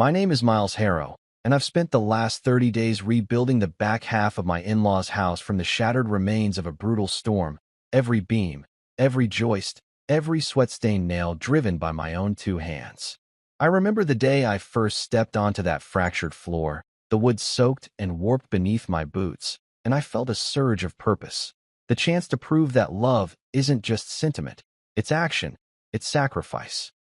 My name is Miles Harrow, and I've spent the last 30 days rebuilding the back half of my in-laws' house from the shattered remains of a brutal storm, every beam, every joist, every sweat-stained nail driven by my own two hands. I remember the day I first stepped onto that fractured floor, the wood soaked and warped beneath my boots, and I felt a surge of purpose. The chance to prove that love isn't just sentiment, it's action, it's sacrifice.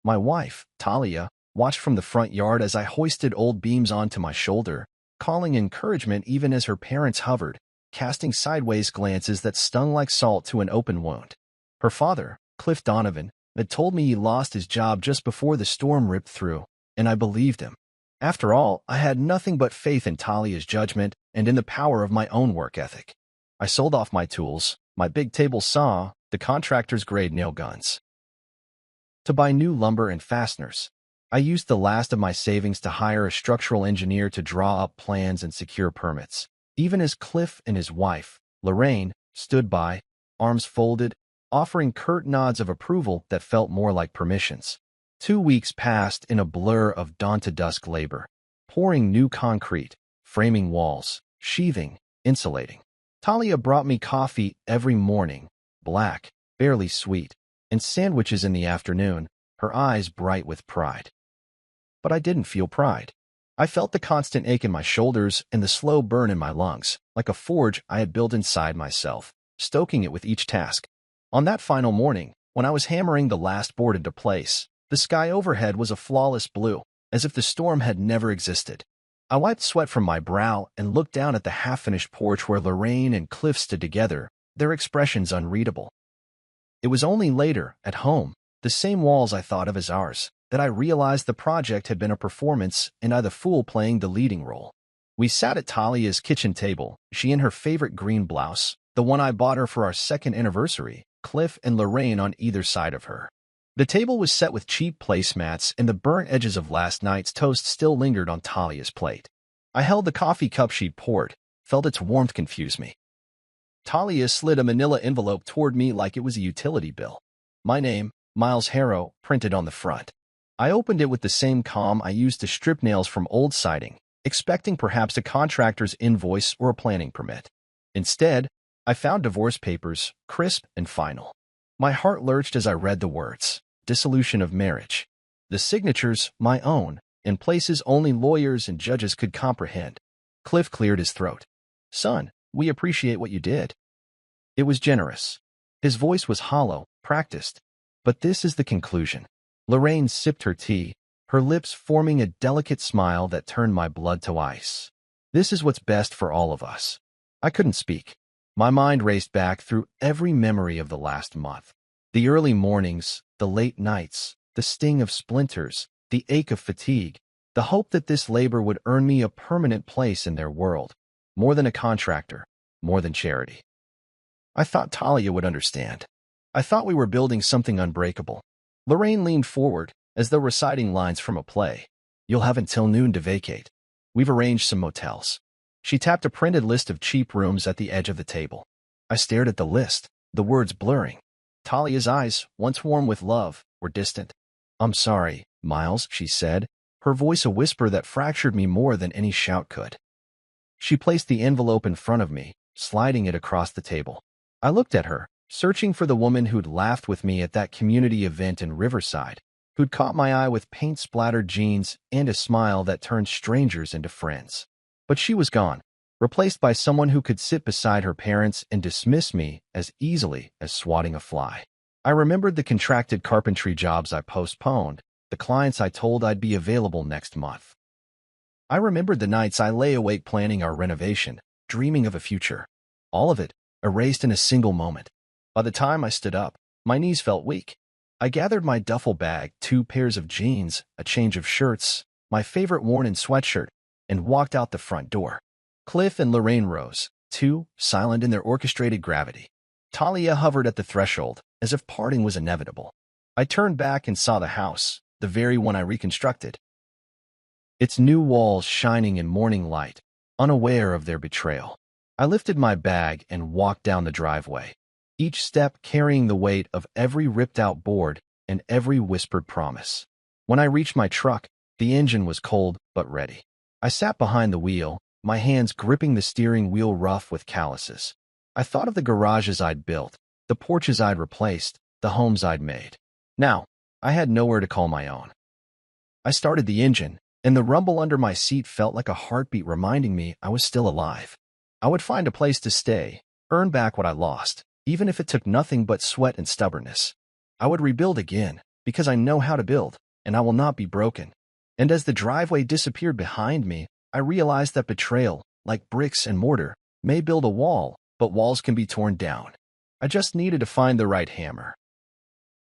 My wife, Talia, watched from the front yard as I hoisted old beams onto my shoulder, calling encouragement even as her parents hovered, casting sideways glances that stung like salt to an open wound. Her father, Cliff Donovan, had told me he lost his job just before the storm ripped through, and I believed him. After all, I had nothing but faith in Talia's judgment and in the power of my own work ethic. I sold off my tools, my big table saw, the contractor's grade nail guns, to buy new lumber and fasteners. I used the last of my savings to hire a structural engineer to draw up plans and secure permits, even as Cliff and his wife, Lorraine, stood by, arms folded, offering curt nods of approval that felt more like permissions. 2 weeks passed in a blur of dawn-to-dusk labor, pouring new concrete, framing walls, sheathing, insulating. Talia brought me coffee every morning, black, barely sweet, and sandwiches in the afternoon, her eyes bright with pride. But I didn't feel pride. I felt the constant ache in my shoulders and the slow burn in my lungs, like a forge I had built inside myself, stoking it with each task. On that final morning, when I was hammering the last board into place, the sky overhead was a flawless blue, as if the storm had never existed. I wiped sweat from my brow and looked down at the half-finished porch where Lorraine and Cliff stood together, their expressions unreadable. It was only later, at home, the same walls I thought of as ours, that I realized the project had been a performance and I the fool playing the leading role. We sat at Talia's kitchen table, she in her favorite green blouse, the one I bought her for our second anniversary, Cliff and Lorraine on either side of her. The table was set with cheap placemats and the burnt edges of last night's toast still lingered on Talia's plate. I held the coffee cup she'd poured, felt its warmth confuse me. Talia slid a manila envelope toward me like it was a utility bill. My name, Miles Harrow, printed on the front. I opened it with the same calm I used to strip nails from old siding, expecting perhaps a contractor's invoice or a planning permit. Instead, I found divorce papers, crisp and final. My heart lurched as I read the words, dissolution of marriage. The signatures, my own, in places only lawyers and judges could comprehend. Cliff cleared his throat. Son, we appreciate what you did. It was generous. His voice was hollow, practiced. But this is the conclusion. Lorraine sipped her tea, her lips forming a delicate smile that turned my blood to ice. This is what's best for all of us. I couldn't speak. My mind raced back through every memory of the last month. The early mornings, the late nights, the sting of splinters, the ache of fatigue, the hope that this labor would earn me a permanent place in their world. More than a contractor, more than charity. I thought Talia would understand. I thought we were building something unbreakable. Lorraine leaned forward, as though reciting lines from a play. You'll have until noon to vacate. We've arranged some motels. She tapped a printed list of cheap rooms at the edge of the table. I stared at the list, the words blurring. Talia's eyes, once warm with love, were distant. I'm sorry, Miles, she said, her voice a whisper that fractured me more than any shout could. She placed the envelope in front of me, sliding it across the table. I looked at her, searching for the woman who'd laughed with me at that community event in Riverside, who'd caught my eye with paint-splattered jeans and a smile that turned strangers into friends. But she was gone, replaced by someone who could sit beside her parents and dismiss me as easily as swatting a fly. I remembered the contracted carpentry jobs I postponed, the clients I told I'd be available next month. I remembered the nights I lay awake planning our renovation, dreaming of a future. All of it, erased in a single moment. By the time I stood up, my knees felt weak. I gathered my duffel bag, 2 pairs of jeans, a change of shirts, my favorite worn-in sweatshirt, and walked out the front door. Cliff and Lorraine rose, too, silent in their orchestrated gravity. Talia hovered at the threshold, as if parting was inevitable. I turned back and saw the house, the very one I reconstructed. Its new walls shining in morning light, unaware of their betrayal. I lifted my bag and walked down the driveway, each step carrying the weight of every ripped-out board and every whispered promise. When I reached my truck, The engine was cold but ready. I sat behind the wheel, my hands gripping the steering wheel rough with calluses. I thought of the garages I'd built, the porches I'd replaced, the homes I'd made. Now, I had nowhere to call my own. I started the engine, and the rumble under my seat felt like a heartbeat reminding me I was still alive. I would find a place to stay, earn back what I lost, even if it took nothing but sweat and stubbornness. I would rebuild again, because I know how to build, and I will not be broken. And as the driveway disappeared behind me, I realized that betrayal, like bricks and mortar, may build a wall, but walls can be torn down. I just needed to find the right hammer.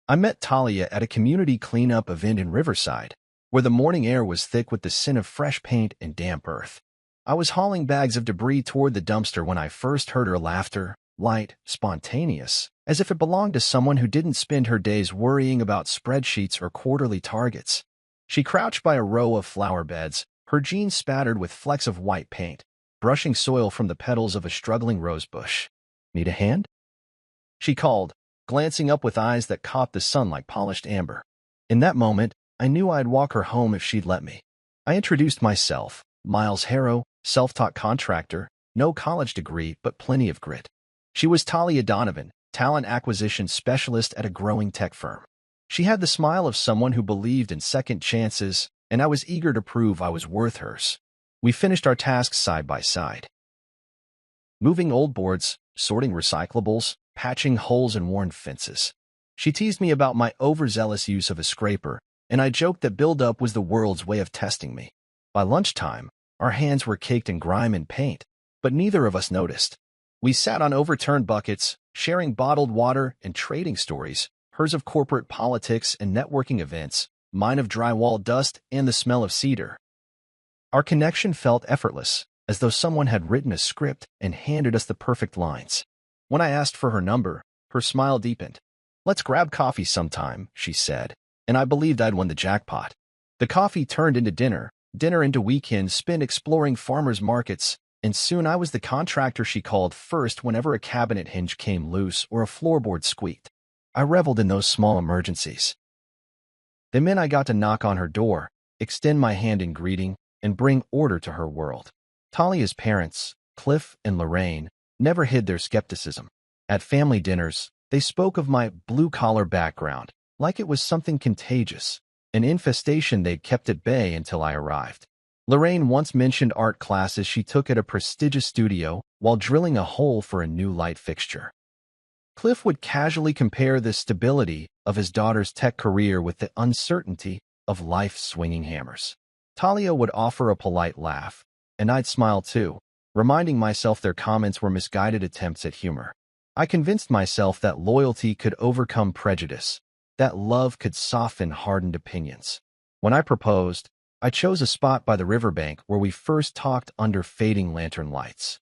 I met Talia at a community cleanup event in Riverside, where the morning air was thick with the scent of fresh paint and damp earth. I was hauling bags of debris toward the dumpster when I first heard her laughter, light, spontaneous, as if it belonged to someone who didn't spend her days worrying about spreadsheets or quarterly targets. She crouched by a row of flower beds, her jeans spattered with flecks of white paint, brushing soil from the petals of a struggling rose bush. "Need a hand?" she called, glancing up with eyes that caught the sun like polished amber. In that moment, I knew I'd walk her home if she'd let me. I introduced myself, Miles Harrow, self-taught contractor, no college degree, but plenty of grit. She was Talia Donovan, talent acquisition specialist at a growing tech firm. She had the smile of someone who believed in second chances, and I was eager to prove I was worth hers. We finished our tasks side by side. Moving old boards, sorting recyclables, patching holes in worn fences. She teased me about my overzealous use of a scraper, and I joked that build-up was the world's way of testing me. By lunchtime, our hands were caked in grime and paint, but neither of us noticed. We sat on overturned buckets, sharing bottled water and trading stories, hers of corporate politics and networking events, mine of drywall dust and the smell of cedar. Our connection felt effortless, as though someone had written a script and handed us the perfect lines. When I asked for her number, her smile deepened. "Let's grab coffee sometime," she said, and I believed I'd won the jackpot. The coffee turned into dinner, dinner into weekends spent exploring farmers' markets, and soon I was the contractor she called first whenever a cabinet hinge came loose or a floorboard squeaked. I reveled in those small emergencies. The minute I got to knock on her door, extend my hand in greeting, and bring order to her world. Talia's parents, Cliff and Lorraine, never hid their skepticism. At family dinners, they spoke of my blue-collar background, like it was something contagious, an infestation they'd kept at bay until I arrived. Lorraine once mentioned art classes she took at a prestigious studio while drilling a hole for a new light fixture. Cliff would casually compare the stability of his daughter's tech career with the uncertainty of life's swinging hammers. Talia would offer a polite laugh, and I'd smile too, reminding myself their comments were misguided attempts at humor. I convinced myself that loyalty could overcome prejudice, that love could soften hardened opinions. When I proposed, I chose a spot by the riverbank where we first talked under fading lantern lights.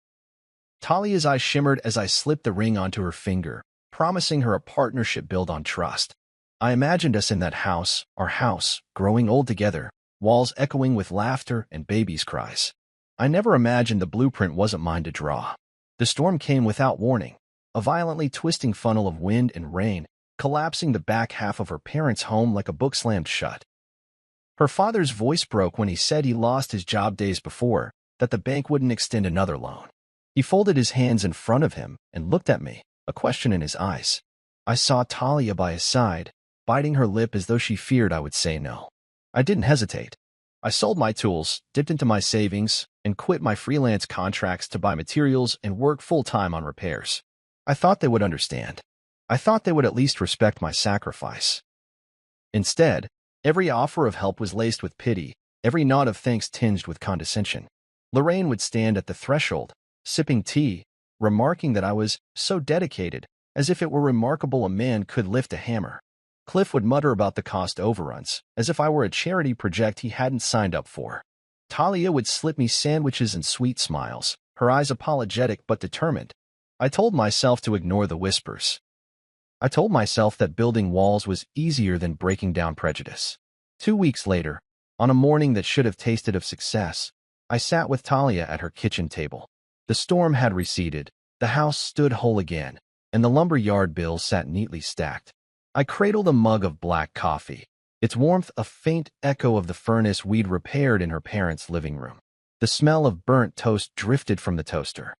Talia's eyes shimmered as I slipped the ring onto her finger, promising her a partnership built on trust. I imagined us in that house, our house, growing old together, walls echoing with laughter and babies' cries. I never imagined the blueprint wasn't mine to draw. The storm came without warning, a violently twisting funnel of wind and rain, collapsing the back half of her parents' home like a book slammed shut. Her father's voice broke when he said he lost his job days before, that the bank wouldn't extend another loan. He folded his hands in front of him and looked at me, a question in his eyes. I saw Talia by his side, biting her lip as though she feared I would say no. I didn't hesitate. I sold my tools, dipped into my savings, and quit my freelance contracts to buy materials and work full-time on repairs. I thought they would understand. I thought they would at least respect my sacrifice. Instead, every offer of help was laced with pity, every nod of thanks tinged with condescension. Lorraine would stand at the threshold, sipping tea, remarking that I was so dedicated, as if it were remarkable a man could lift a hammer. Cliff would mutter about the cost overruns, as if I were a charity project he hadn't signed up for. Talia would slip me sandwiches and sweet smiles, her eyes apologetic but determined. I told myself to ignore the whispers. I told myself that building walls was easier than breaking down prejudice. 2 weeks later, on a morning that should have tasted of success, I sat with Talia at her kitchen table. The storm had receded, the house stood whole again, and the lumber yard bills sat neatly stacked. I cradled a mug of black coffee, its warmth a faint echo of the furnace we'd repaired in her parents' living room. The smell of burnt toast drifted from the toaster.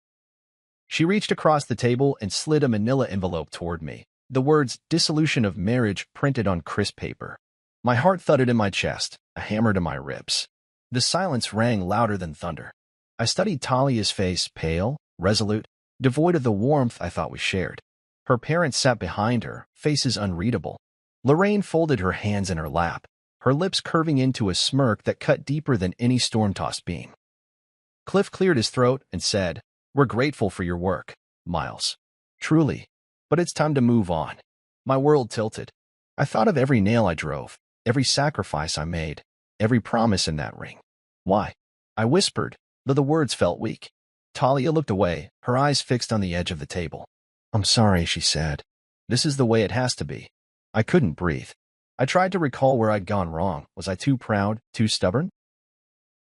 She reached across the table and slid a manila envelope toward me, the words "dissolution of marriage" printed on crisp paper. My heart thudded in my chest, a hammer to my ribs. The silence rang louder than thunder. I studied Talia's face, pale, resolute, devoid of the warmth I thought we shared. Her parents sat behind her, faces unreadable. Lorraine folded her hands in her lap, her lips curving into a smirk that cut deeper than any storm-tossed beam. Cliff cleared his throat and said, "We're grateful for your work, Miles. Truly. But it's time to move on." My world tilted. I thought of every nail I drove, every sacrifice I made, every promise in that ring. "Why?" I whispered, though the words felt weak. Talia looked away, her eyes fixed on the edge of the table. "I'm sorry," she said. "This is the way it has to be." I couldn't breathe. I tried to recall where I'd gone wrong. Was I too proud, too stubborn?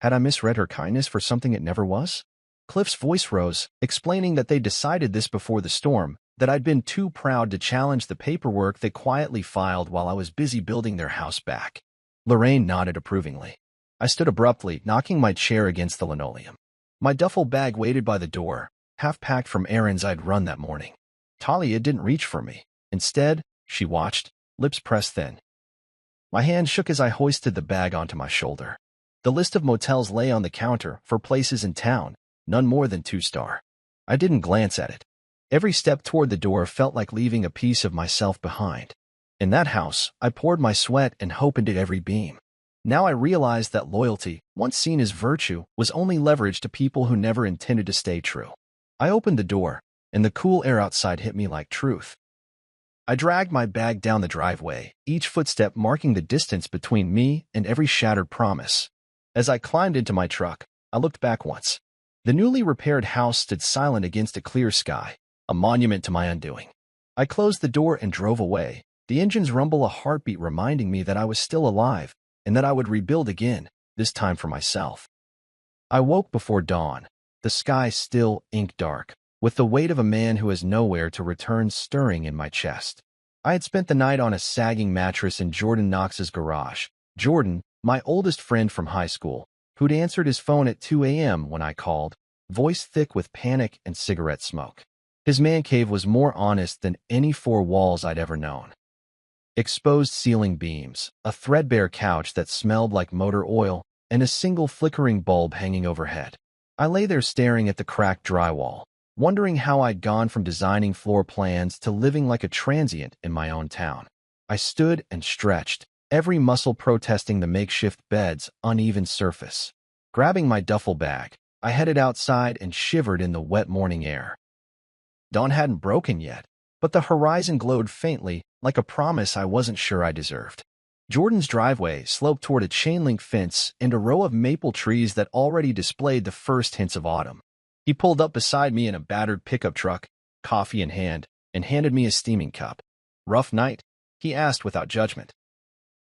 Had I misread her kindness for something it never was? Cliff's voice rose, explaining that they decided this before the storm, that I'd been too proud to challenge the paperwork they quietly filed while I was busy building their house back. Lorraine nodded approvingly. I stood abruptly, knocking my chair against the linoleum. My duffel bag waited by the door, half packed from errands I'd run that morning. Talia didn't reach for me. Instead, she watched, lips pressed thin. My hand shook as I hoisted the bag onto my shoulder. The list of motels lay on the counter for places in town, none more than 2-star. I didn't glance at it. Every step toward the door felt like leaving a piece of myself behind. In that house, I poured my sweat and hope into every beam. Now I realized that loyalty, once seen as virtue, was only leverage to people who never intended to stay true. I opened the door, and the cool air outside hit me like truth. I dragged my bag down the driveway, each footstep marking the distance between me and every shattered promise. As I climbed into my truck, I looked back once. The newly repaired house stood silent against a clear sky, a monument to my undoing. I closed the door and drove away, the engine's rumble a heartbeat reminding me that I was still alive and that I would rebuild again, this time for myself. I woke before dawn, the sky still ink-dark, with the weight of a man who has nowhere to return stirring in my chest. I had spent the night on a sagging mattress in Jordan Knox's garage. Jordan, my oldest friend from high school, who'd answered his phone at 2 a.m. when I called, voice thick with panic and cigarette smoke. His man cave was more honest than any 4 walls I'd ever known. Exposed ceiling beams, a threadbare couch that smelled like motor oil, and a single flickering bulb hanging overhead. I lay there staring at the cracked drywall, wondering how I'd gone from designing floor plans to living like a transient in my own town. I stood and stretched, every muscle protesting the makeshift bed's uneven surface. Grabbing my duffel bag, I headed outside and shivered in the wet morning air. Dawn hadn't broken yet, but the horizon glowed faintly, like a promise I wasn't sure I deserved. Jordan's driveway sloped toward a chain-link fence and a row of maple trees that already displayed the first hints of autumn. He pulled up beside me in a battered pickup truck, coffee in hand, and handed me a steaming cup. "Rough night?" he asked without judgment.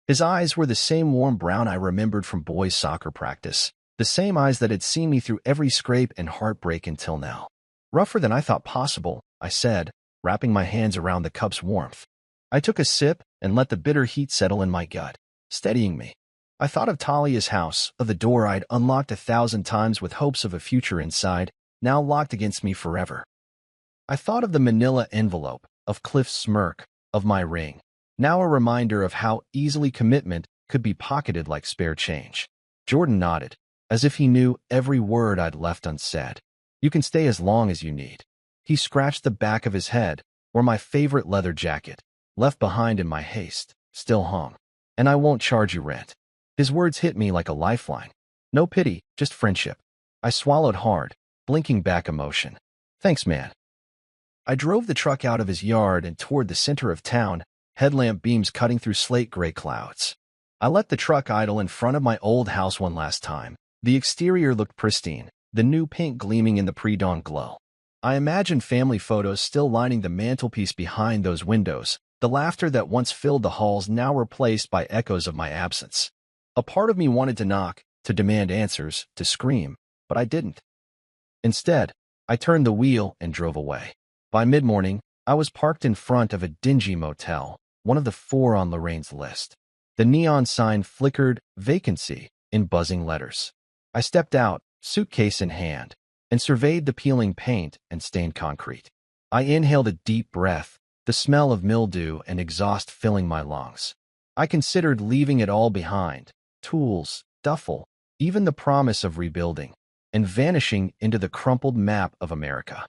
His eyes were the same warm brown I remembered from boys' soccer practice, the same eyes that had seen me through every scrape and heartbreak until now. "Rougher than I thought possible," I said, wrapping my hands around the cup's warmth. I took a sip and let the bitter heat settle in my gut, steadying me. I thought of Talia's house, of the door I'd unlocked 1,000 times with hopes of a future inside, now locked against me forever. I thought of the manila envelope, of Cliff's smirk, of my ring, now a reminder of how easily commitment could be pocketed like spare change. Jordan nodded, as if he knew every word I'd left unsaid. "You can stay as long as you need." He scratched the back of his head, where my favorite leather jacket, left behind in my haste, still hung. "And I won't charge you rent." His words hit me like a lifeline. No pity, just friendship. I swallowed hard, blinking back emotion. "Thanks, man." I drove the truck out of his yard and toward the center of town, headlamp beams cutting through slate-gray clouds. I let the truck idle in front of my old house one last time. The exterior looked pristine, the new paint gleaming in the pre-dawn glow. I imagined family photos still lining the mantelpiece behind those windows, the laughter that once filled the halls now replaced by echoes of my absence. A part of me wanted to knock, to demand answers, to scream, but I didn't. Instead, I turned the wheel and drove away. By mid-morning, I was parked in front of a dingy motel, one of the 4 on Lorraine's list. The neon sign flickered "Vacancy" in buzzing letters. I stepped out, suitcase in hand, and surveyed the peeling paint and stained concrete. I inhaled a deep breath, the smell of mildew and exhaust filling my lungs. I considered leaving it all behind, tools, duffel, even the promise of rebuilding, and vanishing into the crumpled map of America.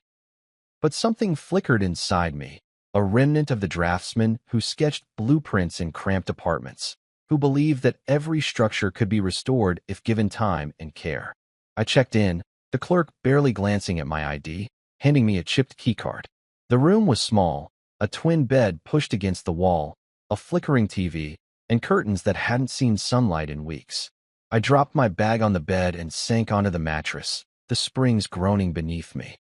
But something flickered inside me, a remnant of the draftsman who sketched blueprints in cramped apartments, who believed that every structure could be restored if given time and care. I checked in, the clerk barely glancing at my ID, handing me a chipped keycard. The room was small, a twin bed pushed against the wall, a flickering TV, and curtains that hadn't seen sunlight in weeks. I dropped my bag on the bed and sank onto the mattress, the springs groaning beneath me.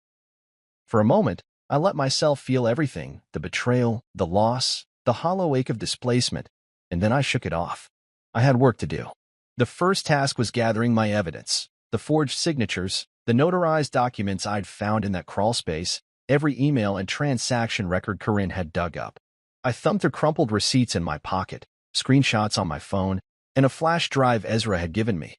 For a moment, I let myself feel everything, the betrayal, the loss, the hollow ache of displacement, and then I shook it off. I had work to do. The first task was gathering my evidence, the forged signatures, the notarized documents I'd found in that crawl space, every email and transaction record Corinne had dug up. I thumbed through crumpled receipts in my pocket, screenshots on my phone, and a flash drive Ezra had given me.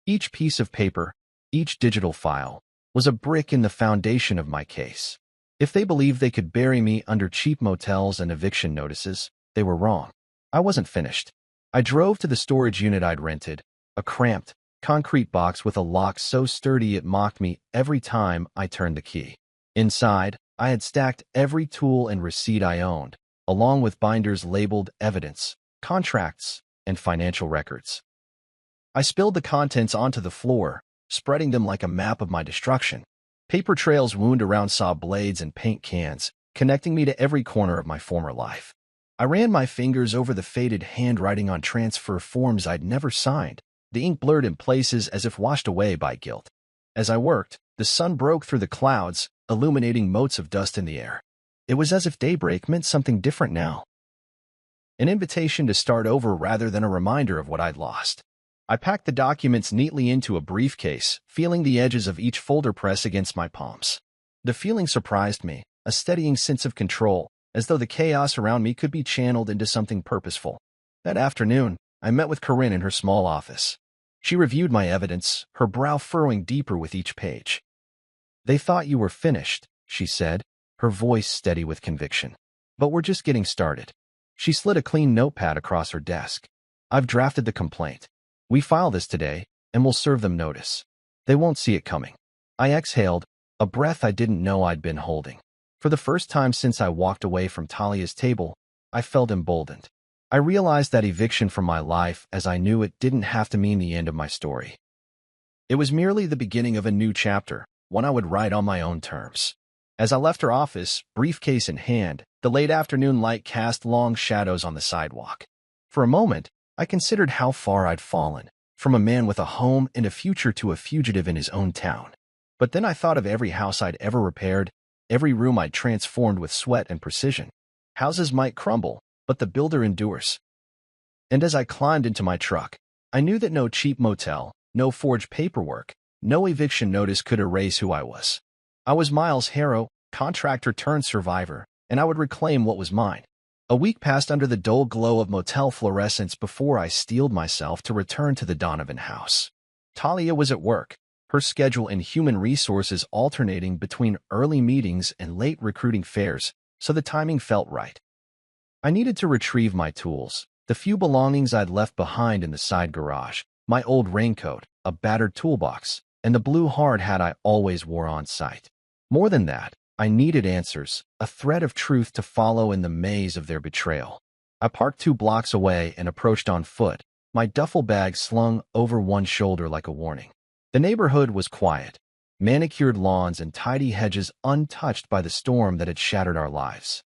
Each piece of paper, each digital file, was a brick in the foundation of my case. If they believed they could bury me under cheap motels and eviction notices, they were wrong. I wasn't finished. I drove to the storage unit I'd rented, a cramped, concrete box with a lock so sturdy it mocked me every time I turned the key. Inside, I had stacked every tool and receipt I owned, along with binders labeled evidence, contracts, and financial records. I spilled the contents onto the floor, spreading them like a map of my destruction. Paper trails wound around saw blades and paint cans, connecting me to every corner of my former life. I ran my fingers over the faded handwriting on transfer forms I'd never signed, the ink blurred in places as if washed away by guilt. As I worked, the sun broke through the clouds, illuminating motes of dust in the air. It was as if daybreak meant something different now. An invitation to start over rather than a reminder of what I'd lost. I packed the documents neatly into a briefcase, feeling the edges of each folder press against my palms. The feeling surprised me, a steadying sense of control, as though the chaos around me could be channeled into something purposeful. That afternoon, I met with Corinne in her small office. She reviewed my evidence, her brow furrowing deeper with each page. "They thought you were finished," she said, her voice steady with conviction. "But we're just getting started." She slid a clean notepad across her desk. "I've drafted the complaint. We file this today, and we'll serve them notice. They won't see it coming." I exhaled, a breath I didn't know I'd been holding. For the first time since I walked away from Talia's table, I felt emboldened. I realized that eviction from my life as I knew it didn't have to mean the end of my story. It was merely the beginning of a new chapter, one I would write on my own terms. As I left her office, briefcase in hand, the late afternoon light cast long shadows on the sidewalk. For a moment, I considered how far I'd fallen, from a man with a home and a future to a fugitive in his own town. But then I thought of every house I'd ever repaired, every room I'd transformed with sweat and precision. Houses might crumble, but the builder endures. And as I climbed into my truck, I knew that no cheap motel, no forged paperwork, no eviction notice could erase who I was. I was Miles Harrow, contractor turned survivor, and I would reclaim what was mine. A week passed under the dull glow of motel fluorescence before I steeled myself to return to the Donovan house. Talia was at work, her schedule in human resources alternating between early meetings and late recruiting fairs, so the timing felt right. I needed to retrieve my tools, the few belongings I'd left behind in the side garage, my old raincoat, a battered toolbox, and the blue hard hat I always wore on site. More than that, I needed answers, a thread of truth to follow in the maze of their betrayal. I parked 2 blocks away and approached on foot, my duffel bag slung over one shoulder like a warning. The neighborhood was quiet, manicured lawns and tidy hedges untouched by the storm that had shattered our lives.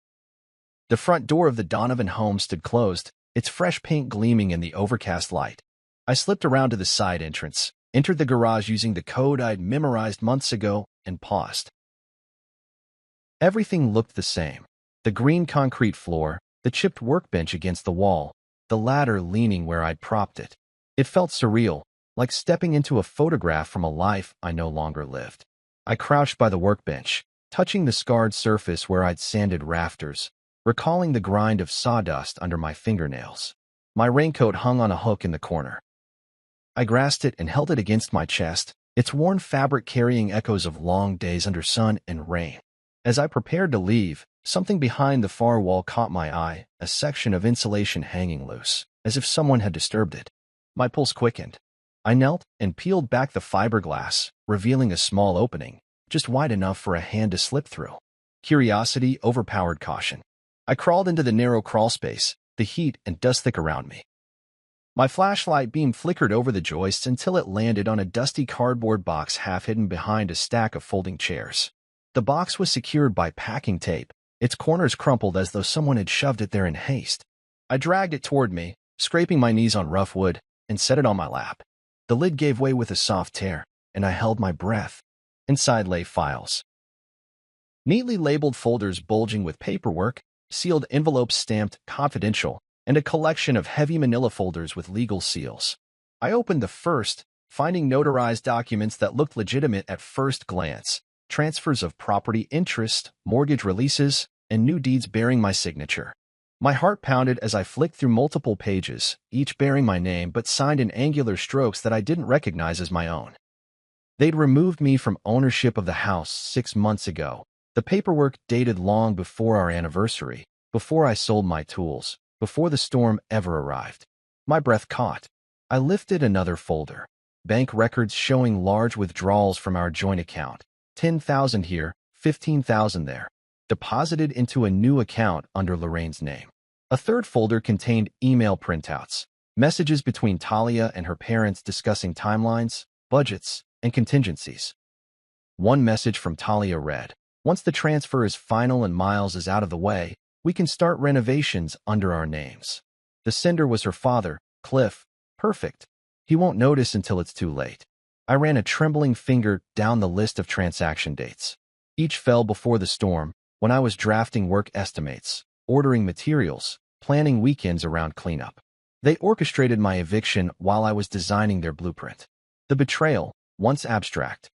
The front door of the Donovan home stood closed, its fresh paint gleaming in the overcast light. I slipped around to the side entrance, entered the garage using the code I'd memorized months ago, and paused. Everything looked the same. The green concrete floor, the chipped workbench against the wall, the ladder leaning where I'd propped it. It felt surreal, like stepping into a photograph from a life I no longer lived. I crouched by the workbench, touching the scarred surface where I'd sanded rafters, recalling the grind of sawdust under my fingernails. My raincoat hung on a hook in the corner. I grasped it and held it against my chest, its worn fabric carrying echoes of long days under sun and rain. As I prepared to leave, something behind the far wall caught my eye, a section of insulation hanging loose, as if someone had disturbed it. My pulse quickened. I knelt and peeled back the fiberglass, revealing a small opening, just wide enough for a hand to slip through. Curiosity overpowered caution. I crawled into the narrow crawl space, the heat and dust thick around me. My flashlight beam flickered over the joists until it landed on a dusty cardboard box half hidden behind a stack of folding chairs. The box was secured by packing tape, its corners crumpled as though someone had shoved it there in haste. I dragged it toward me, scraping my knees on rough wood, and set it on my lap. The lid gave way with a soft tear, and I held my breath. Inside lay files. Neatly labeled folders bulging with paperwork, sealed envelopes stamped confidential, and a collection of heavy manila folders with legal seals. I opened the first, finding notarized documents that looked legitimate at first glance, transfers of property interest, mortgage releases, and new deeds bearing my signature. My heart pounded as I flicked through multiple pages, each bearing my name but signed in angular strokes that I didn't recognize as my own. They'd removed me from ownership of the house 6 months ago. The paperwork dated long before our anniversary, before I sold my tools, before the storm ever arrived. My breath caught. I lifted another folder. Bank records showing large withdrawals from our joint account. 10,000 here, 15,000 there. Deposited into a new account under Lorraine's name. A third folder contained email printouts, messages between Talia and her parents discussing timelines, budgets, and contingencies. One message from Talia read, "Once the transfer is final and Miles is out of the way, we can start renovations under our names." The sender was her father, Cliff. Perfect. He won't notice until it's too late. I ran a trembling finger down the list of transaction dates. Each fell before the storm, when I was drafting work estimates, ordering materials, planning weekends around cleanup. They orchestrated my eviction while I was designing their blueprint. The betrayal, once abstract,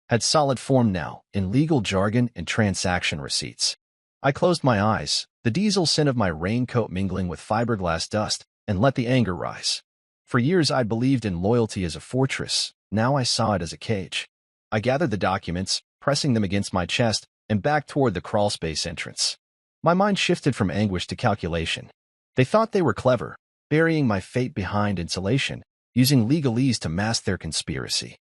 had solid form now, in legal jargon and transaction receipts. I closed my eyes, the diesel scent of my raincoat mingling with fiberglass dust, and let the anger rise. For years I'd believed in loyalty as a fortress, now I saw it as a cage. I gathered the documents, pressing them against my chest, and backed toward the crawlspace entrance. My mind shifted from anguish to calculation. They thought they were clever, burying my fate behind insulation, using legalese to mask their conspiracy.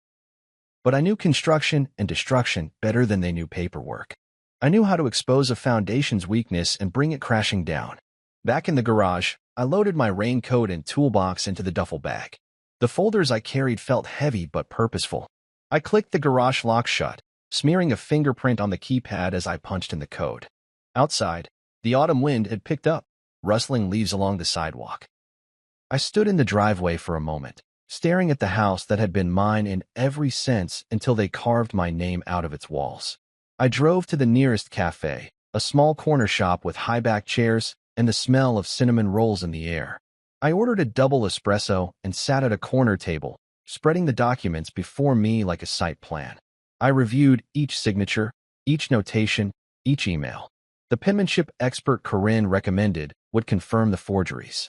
But I knew construction and destruction better than they knew paperwork. I knew how to expose a foundation's weakness and bring it crashing down. Back in the garage, I loaded my raincoat and toolbox into the duffel bag. The folders I carried felt heavy but purposeful. I clicked the garage lock shut, smearing a fingerprint on the keypad as I punched in the code. Outside, the autumn wind had picked up, rustling leaves along the sidewalk. I stood in the driveway for a moment, staring at the house that had been mine in every sense until they carved my name out of its walls. I drove to the nearest cafe, a small corner shop with high-backed chairs and the smell of cinnamon rolls in the air. I ordered a double espresso and sat at a corner table, spreading the documents before me like a site plan. I reviewed each signature, each notation, each email. The penmanship expert Corinne recommended would confirm the forgeries.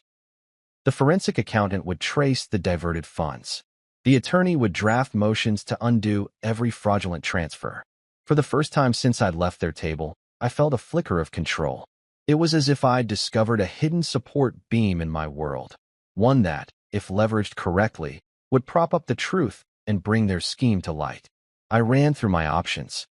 The forensic accountant would trace the diverted funds. The attorney would draft motions to undo every fraudulent transfer. For the first time since I'd left their table, I felt a flicker of control. It was as if I'd discovered a hidden support beam in my world, one that, if leveraged correctly, would prop up the truth and bring their scheme to light. I ran through my options.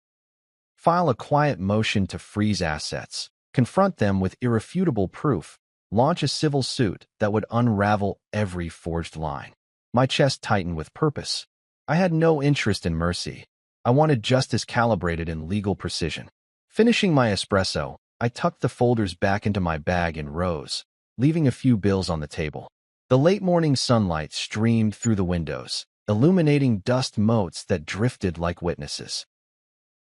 File a quiet motion to freeze assets, confront them with irrefutable proof, launch a civil suit that would unravel every forged line. My chest tightened with purpose. I had no interest in mercy. I wanted justice calibrated in legal precision. Finishing my espresso, I tucked the folders back into my bag and rose, leaving a few bills on the table. The late morning sunlight streamed through the windows, illuminating dust motes that drifted like witnesses.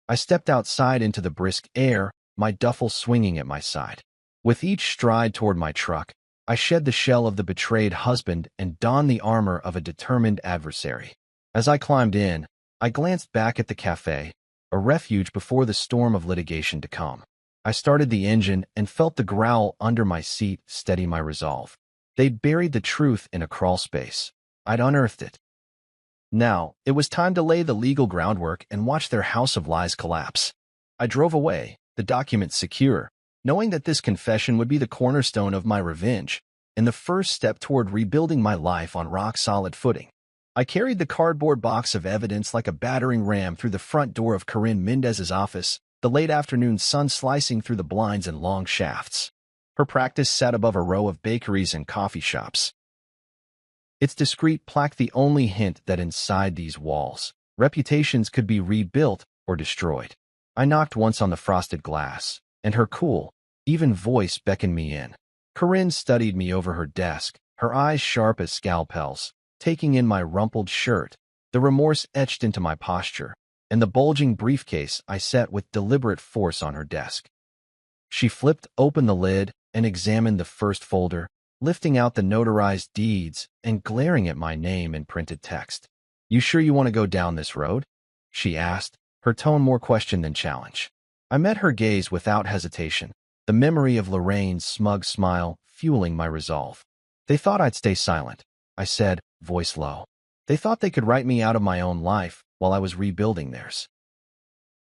I stepped outside into the brisk air, my duffel swinging at my side. With each stride toward my truck, I shed the shell of the betrayed husband and donned the armor of a determined adversary. As I climbed in, I glanced back at the cafe, a refuge before the storm of litigation to come. I started the engine and felt the growl under my seat steady my resolve. They'd buried the truth in a crawl space. I'd unearthed it. Now, it was time to lay the legal groundwork and watch their house of lies collapse. I drove away, the documents secure, knowing that this confession would be the cornerstone of my revenge and the first step toward rebuilding my life on rock-solid footing. I carried the cardboard box of evidence like a battering ram through the front door of Corinne Mendez's office, the late afternoon sun slicing through the blinds in long shafts. Her practice sat above a row of bakeries and coffee shops. Its discreet plaque the only hint that inside these walls, reputations could be rebuilt or destroyed. I knocked once on the frosted glass, and her cool, even voice beckoned me in. Corinne studied me over her desk, her eyes sharp as scalpels, taking in my rumpled shirt, the remorse etched into my posture, and the bulging briefcase I set with deliberate force on her desk. She flipped open the lid and examined the first folder, lifting out the notarized deeds and glaring at my name in printed text. "You sure you want to go down this road?" she asked, her tone more question than challenge. I met her gaze without hesitation, the memory of Lorraine's smug smile fueling my resolve. "They thought I'd stay silent," I said, voice low. "They thought they could write me out of my own life while I was rebuilding theirs."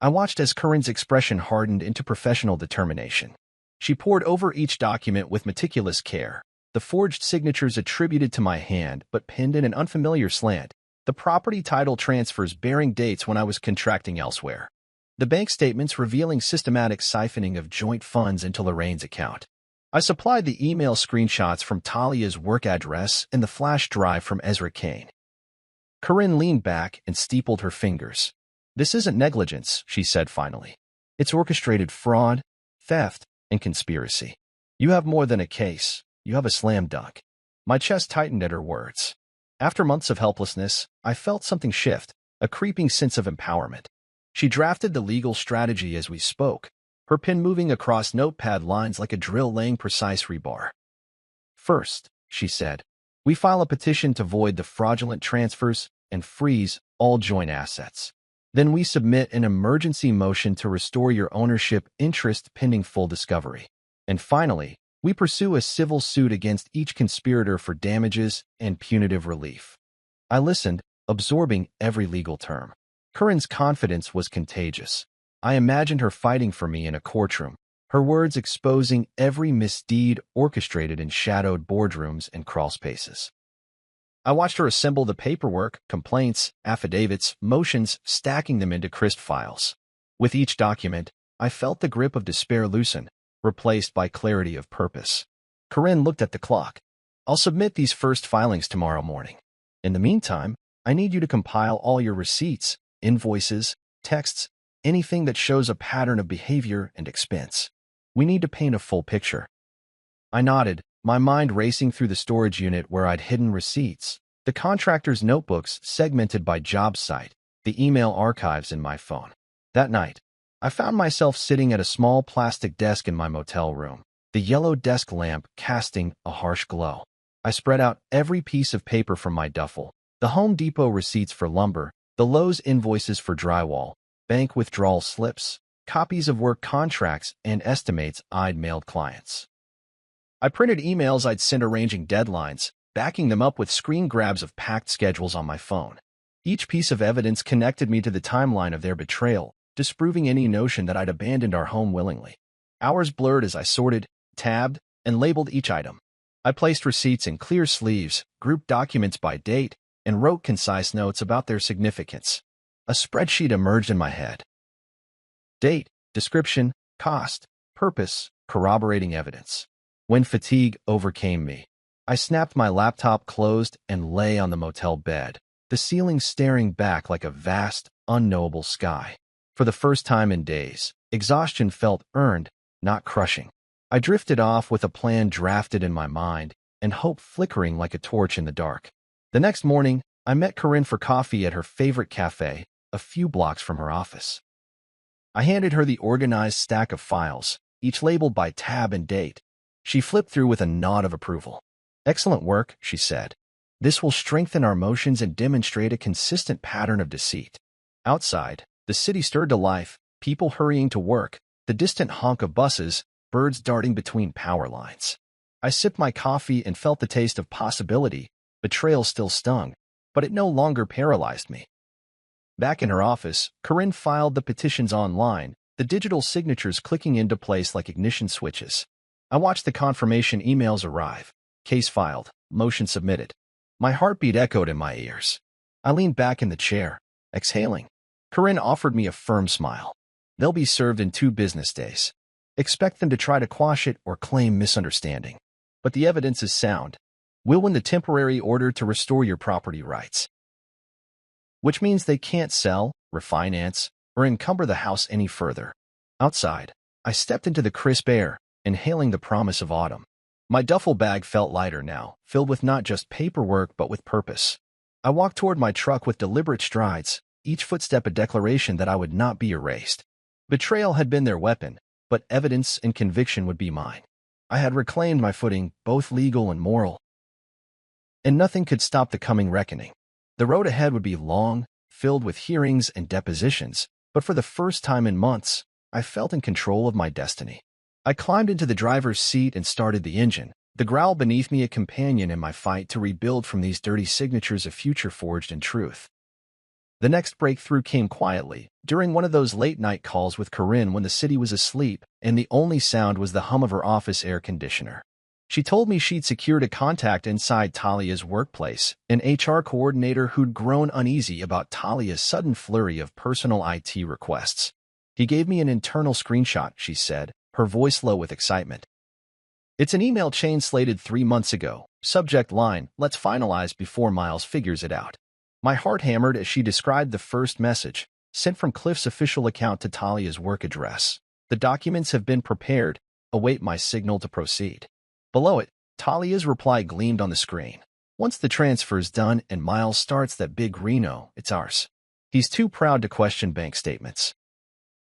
I watched as Corinne's expression hardened into professional determination. She pored over each document with meticulous care, the forged signatures attributed to my hand but pinned in an unfamiliar slant, the property title transfers bearing dates when I was contracting elsewhere, the bank statements revealing systematic siphoning of joint funds into Lorraine's account. I supplied the email screenshots from Talia's work address and the flash drive from Ezra Kane. Corinne leaned back and steepled her fingers. "This isn't negligence," she said finally. "It's orchestrated fraud, theft, and conspiracy. You have more than a case. You have a slam dunk." My chest tightened at her words. After months of helplessness, I felt something shift, a creeping sense of empowerment. She drafted the legal strategy as we spoke, her pen moving across notepad lines like a drill laying precise rebar. "First," she said, "we file a petition to void the fraudulent transfers and freeze all joint assets. Then we submit an emergency motion to restore your ownership interest pending full discovery. And finally, we pursue a civil suit against each conspirator for damages and punitive relief." I listened, absorbing every legal term. Corinne's confidence was contagious. I imagined her fighting for me in a courtroom, her words exposing every misdeed orchestrated in shadowed boardrooms and crawl spaces. I watched her assemble the paperwork, complaints, affidavits, motions, stacking them into crisp files. With each document, I felt the grip of despair loosen, replaced by clarity of purpose. Corinne looked at the clock. "I'll submit these first filings tomorrow morning. In the meantime, I need you to compile all your receipts, invoices, texts, anything that shows a pattern of behavior and expense. We need to paint a full picture." I nodded, my mind racing through the storage unit where I'd hidden receipts, the contractor's notebooks segmented by job site, the email archives in my phone. That night, I found myself sitting at a small plastic desk in my motel room, the yellow desk lamp casting a harsh glow. I spread out every piece of paper from my duffel, the Home Depot receipts for lumber, the Lowe's invoices for drywall, bank withdrawal slips, copies of work contracts, and estimates I'd mailed clients. I printed emails I'd sent arranging deadlines, backing them up with screen grabs of packed schedules on my phone. Each piece of evidence connected me to the timeline of their betrayal, disproving any notion that I'd abandoned our home willingly. Hours blurred as I sorted, tabbed, and labeled each item. I placed receipts in clear sleeves, grouped documents by date, and wrote concise notes about their significance. A spreadsheet emerged in my head. Date, description, cost, purpose, corroborating evidence. When fatigue overcame me, I snapped my laptop closed and lay on the motel bed, the ceiling staring back like a vast, unknowable sky. For the first time in days, exhaustion felt earned, not crushing. I drifted off with a plan drafted in my mind and hope flickering like a torch in the dark. The next morning, I met Corinne for coffee at her favorite cafe, a few blocks from her office. I handed her the organized stack of files, each labeled by tab and date. She flipped through with a nod of approval. "Excellent work," she said. "This will strengthen our motions and demonstrate a consistent pattern of deceit." Outside, the city stirred to life, people hurrying to work, the distant honk of buses, birds darting between power lines. I sipped my coffee and felt the taste of possibility. Betrayal still stung, but it no longer paralyzed me. Back in her office, Corinne filed the petitions online, the digital signatures clicking into place like ignition switches. I watched the confirmation emails arrive. Case filed. Motion submitted. My heartbeat echoed in my ears. I leaned back in the chair, exhaling. Corinne offered me a firm smile. They'll be served in 2 business days. Expect them to try to quash it or claim misunderstanding. But the evidence is sound. We'll win the temporary order to restore your property rights. Which means they can't sell, refinance, or encumber the house any further. Outside, I stepped into the crisp air, inhaling the promise of autumn. My duffel bag felt lighter now, filled with not just paperwork but with purpose. I walked toward my truck with deliberate strides, each footstep a declaration that I would not be erased. Betrayal had been their weapon, but evidence and conviction would be mine. I had reclaimed my footing, both legal and moral. And nothing could stop the coming reckoning. The road ahead would be long, filled with hearings and depositions, but for the first time in months, I felt in control of my destiny. I climbed into the driver's seat and started the engine, the growl beneath me a companion in my fight to rebuild from these dirty signatures a future forged in truth. The next breakthrough came quietly, during one of those late-night calls with Corinne when the city was asleep and the only sound was the hum of her office air conditioner. She told me she'd secured a contact inside Talia's workplace, an HR coordinator who'd grown uneasy about Talia's sudden flurry of personal IT requests. He gave me an internal screenshot, she said, her voice low with excitement. It's an email chain slated 3 months ago. Subject line, let's finalize before Miles figures it out. My heart hammered as she described the first message, sent from Cliff's official account to Talia's work address. The documents have been prepared. Await my signal to proceed. Below it, Talia's reply gleamed on the screen. Once the transfer's done and Miles starts that big Reno, it's ours. He's too proud to question bank statements.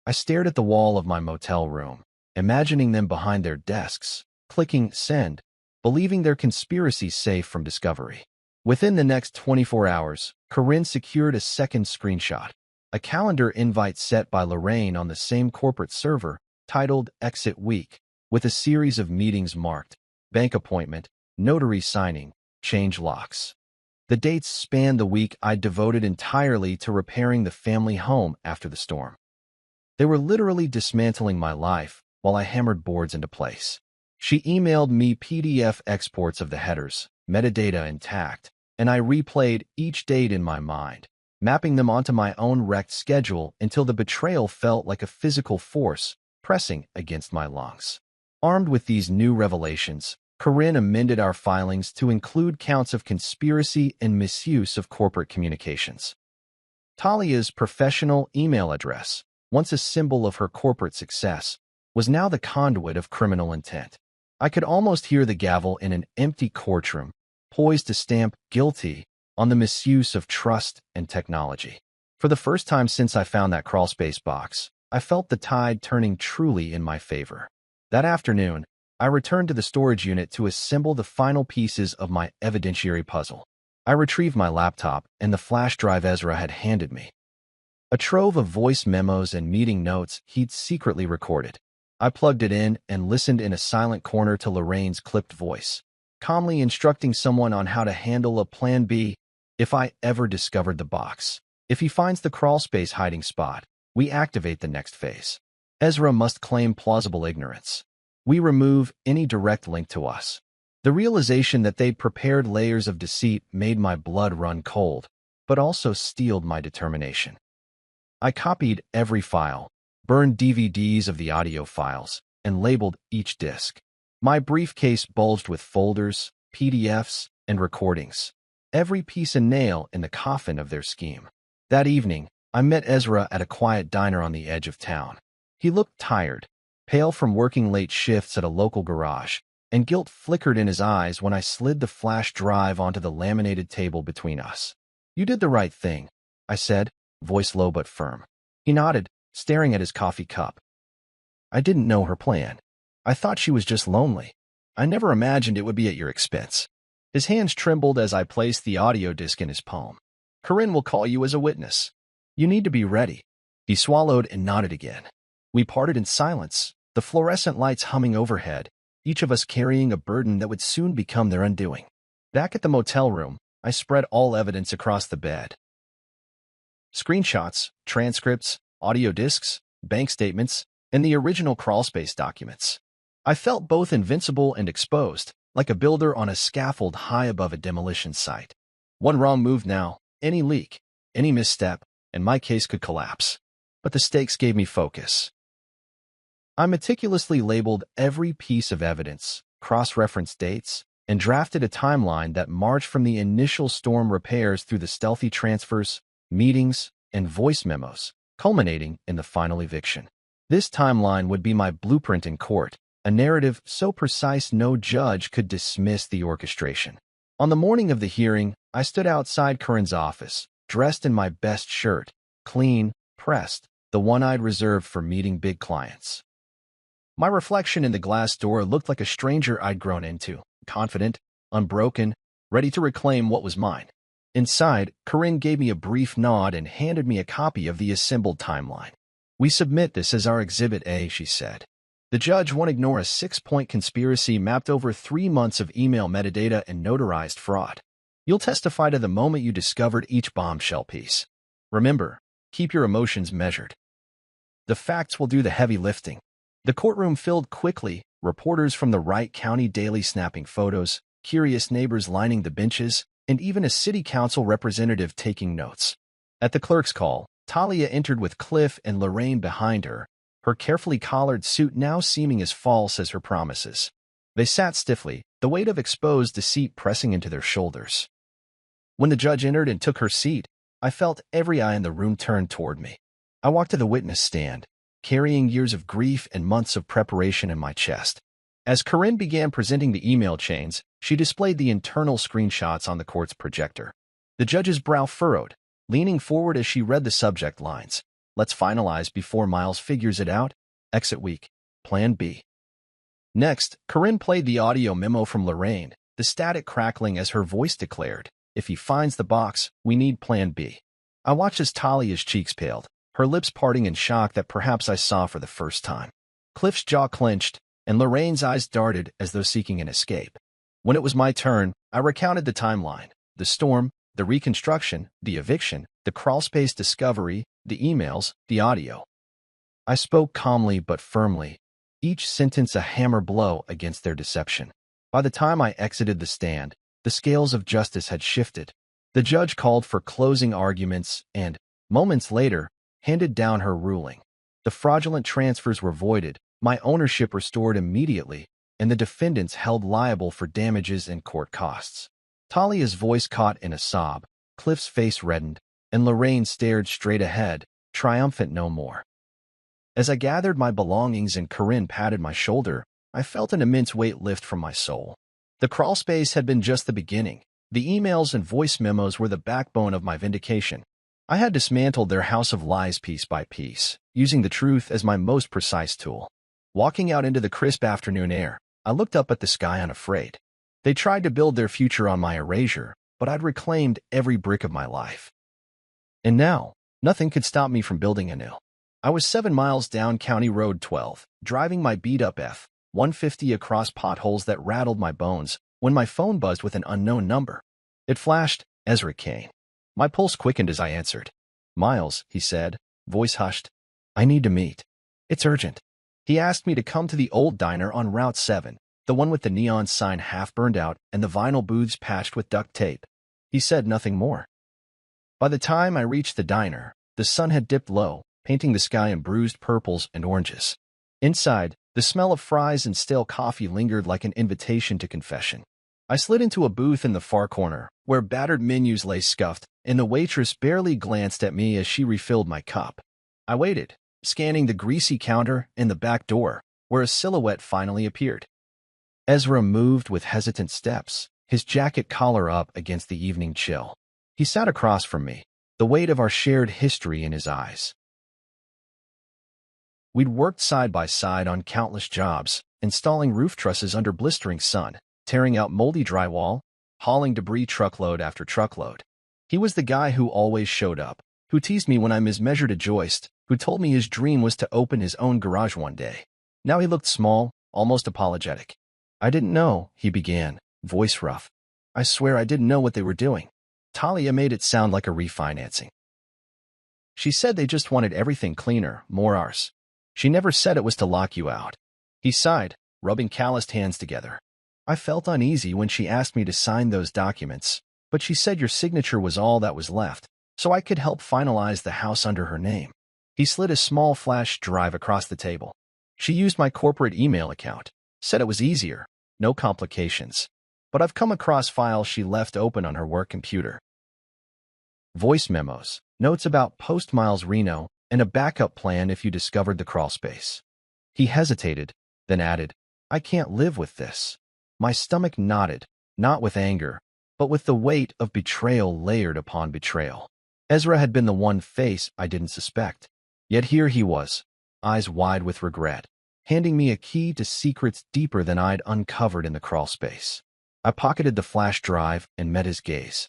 I stared at the wall of my motel room, imagining them behind their desks, clicking send, believing their conspiracy safe from discovery. Within the next 24 hours, Corinne secured a second screenshot, a calendar invite set by Lorraine on the same corporate server, titled Exit Week, with a series of meetings marked, bank appointment, notary signing, change locks. The dates spanned the week I'd devoted entirely to repairing the family home after the storm. They were literally dismantling my life while I hammered boards into place. She emailed me PDF exports of the headers, metadata intact, and I replayed each date in my mind, mapping them onto my own wrecked schedule until the betrayal felt like a physical force pressing against my lungs. Armed with these new revelations, Corinne amended our filings to include counts of conspiracy and misuse of corporate communications. Talia's professional email address, once a symbol of her corporate success, was now the conduit of criminal intent. I could almost hear the gavel in an empty courtroom, poised to stamp guilty on the misuse of trust and technology. For the first time since I found that crawlspace box, I felt the tide turning truly in my favor. That afternoon, I returned to the storage unit to assemble the final pieces of my evidentiary puzzle. I retrieved my laptop and the flash drive Ezra had handed me. A trove of voice memos and meeting notes he'd secretly recorded. I plugged it in and listened in a silent corner to Lorraine's clipped voice, calmly instructing someone on how to handle a plan B if I ever discovered the box. If he finds the crawlspace hiding spot, we activate the next phase. Ezra must claim plausible ignorance. We remove any direct link to us. The realization that they'd prepared layers of deceit made my blood run cold, but also steeled my determination. I copied every file, burned DVDs of the audio files, and labeled each disc. My briefcase bulged with folders, PDFs, and recordings, every piece a nail in the coffin of their scheme. That evening, I met Ezra at a quiet diner on the edge of town. He looked tired, pale from working late shifts at a local garage, and guilt flickered in his eyes when I slid the flash drive onto the laminated table between us. "You did the right thing," I said, voice low but firm. He nodded, staring at his coffee cup. "I didn't know her plan. I thought she was just lonely. I never imagined it would be at your expense." His hands trembled as I placed the audio disc in his palm. "Corinne will call you as a witness. You need to be ready." He swallowed and nodded again. We parted in silence, the fluorescent lights humming overhead, each of us carrying a burden that would soon become their undoing. Back at the motel room, I spread all evidence across the bed. Screenshots, transcripts, audio discs, bank statements, and the original crawlspace documents. I felt both invincible and exposed, like a builder on a scaffold high above a demolition site. One wrong move now, any leak, any misstep, and my case could collapse. But the stakes gave me focus. I meticulously labeled every piece of evidence, cross-referenced dates, and drafted a timeline that marched from the initial storm repairs through the stealthy transfers, meetings, and voice memos, culminating in the final eviction. This timeline would be my blueprint in court, a narrative so precise no judge could dismiss the orchestration. On the morning of the hearing, I stood outside Corinne's office, dressed in my best shirt, clean, pressed, the one I'd reserved for meeting big clients. My reflection in the glass door looked like a stranger I'd grown into, confident, unbroken, ready to reclaim what was mine. Inside, Corinne gave me a brief nod and handed me a copy of the assembled timeline. "We submit this as our Exhibit A," she said. "The judge won't ignore a 6-point conspiracy mapped over 3 months of email metadata and notarized fraud. You'll testify to the moment you discovered each bombshell piece. Remember, keep your emotions measured. The facts will do the heavy lifting." The courtroom filled quickly, reporters from the Wright County Daily snapping photos, curious neighbors lining the benches, and even a city council representative taking notes. At the clerk's call, Talia entered with Cliff and Lorraine behind her, her carefully collared suit now seeming as false as her promises. They sat stiffly, the weight of exposed deceit pressing into their shoulders. When the judge entered and took her seat, I felt every eye in the room turned toward me. I walked to the witness stand, carrying years of grief and months of preparation in my chest. As Corinne began presenting the email chains, she displayed the internal screenshots on the court's projector. The judge's brow furrowed, leaning forward as she read the subject lines. "Let's finalize before Miles figures it out. Exit week. Plan B." Next, Corinne played the audio memo from Lorraine, the static crackling as her voice declared, "If he finds the box, we need Plan B." I watched as Talia's cheeks paled, her lips parting in shock that perhaps I saw for the first time. Cliff's jaw clenched, and Lorraine's eyes darted as though seeking an escape. When it was my turn, I recounted the timeline: the storm, the reconstruction, the eviction, the crawlspace discovery, the emails, the audio. I spoke calmly but firmly, each sentence a hammer blow against their deception. By the time I exited the stand, the scales of justice had shifted. The judge called for closing arguments and, moments later, handed down her ruling. The fraudulent transfers were voided, my ownership restored immediately, and the defendants held liable for damages and court costs. Talia's voice caught in a sob, Cliff's face reddened, and Lorraine stared straight ahead, triumphant no more. As I gathered my belongings and Corinne patted my shoulder, I felt an immense weight lift from my soul. The crawlspace had been just the beginning. The emails and voice memos were the backbone of my vindication. I had dismantled their house of lies piece by piece, using the truth as my most precise tool. Walking out into the crisp afternoon air, I looked up at the sky unafraid. They tried to build their future on my erasure, but I'd reclaimed every brick of my life. And now, nothing could stop me from building anew. I was 7 miles down County Road 12, driving my beat-up F-150 across potholes that rattled my bones, when my phone buzzed with an unknown number. It flashed, Ezra Kane. My pulse quickened as I answered. "Miles," he said, voice hushed. "I need to meet. It's urgent." He asked me to come to the old diner on Route 7, the one with the neon sign half burned out and the vinyl booths patched with duct tape. He said nothing more. By the time I reached the diner, the sun had dipped low, painting the sky in bruised purples and oranges. Inside, the smell of fries and stale coffee lingered like an invitation to confession. I slid into a booth in the far corner, where battered menus lay scuffed, and the waitress barely glanced at me as she refilled my cup. I waited, scanning the greasy counter and the back door, where a silhouette finally appeared. Ezra moved with hesitant steps, his jacket collar up against the evening chill. He sat across from me, the weight of our shared history in his eyes. We'd worked side by side on countless jobs, installing roof trusses under blistering sun, tearing out moldy drywall, hauling debris truckload after truckload. He was the guy who always showed up, who teased me when I mismeasured a joist, who told me his dream was to open his own garage one day. Now he looked small, almost apologetic. I didn't know, he began, voice rough. I swear I didn't know what they were doing. Talia made it sound like a refinancing. She said they just wanted everything cleaner, more ours. She never said it was to lock you out. He sighed, rubbing calloused hands together. I felt uneasy when she asked me to sign those documents, but she said your signature was all that was left, so I could help finalize the house under her name. He slid a small flash drive across the table. She used my corporate email account, said it was easier, no complications. But I've come across files she left open on her work computer. Voice memos, notes about post-Miles Reno, and a backup plan if you discovered the crawlspace. He hesitated, then added, I can't live with this. My stomach knotted, not with anger, but with the weight of betrayal layered upon betrayal. Ezra had been the one face I didn't suspect. Yet here he was, eyes wide with regret, handing me a key to secrets deeper than I'd uncovered in the crawlspace. I pocketed the flash drive and met his gaze.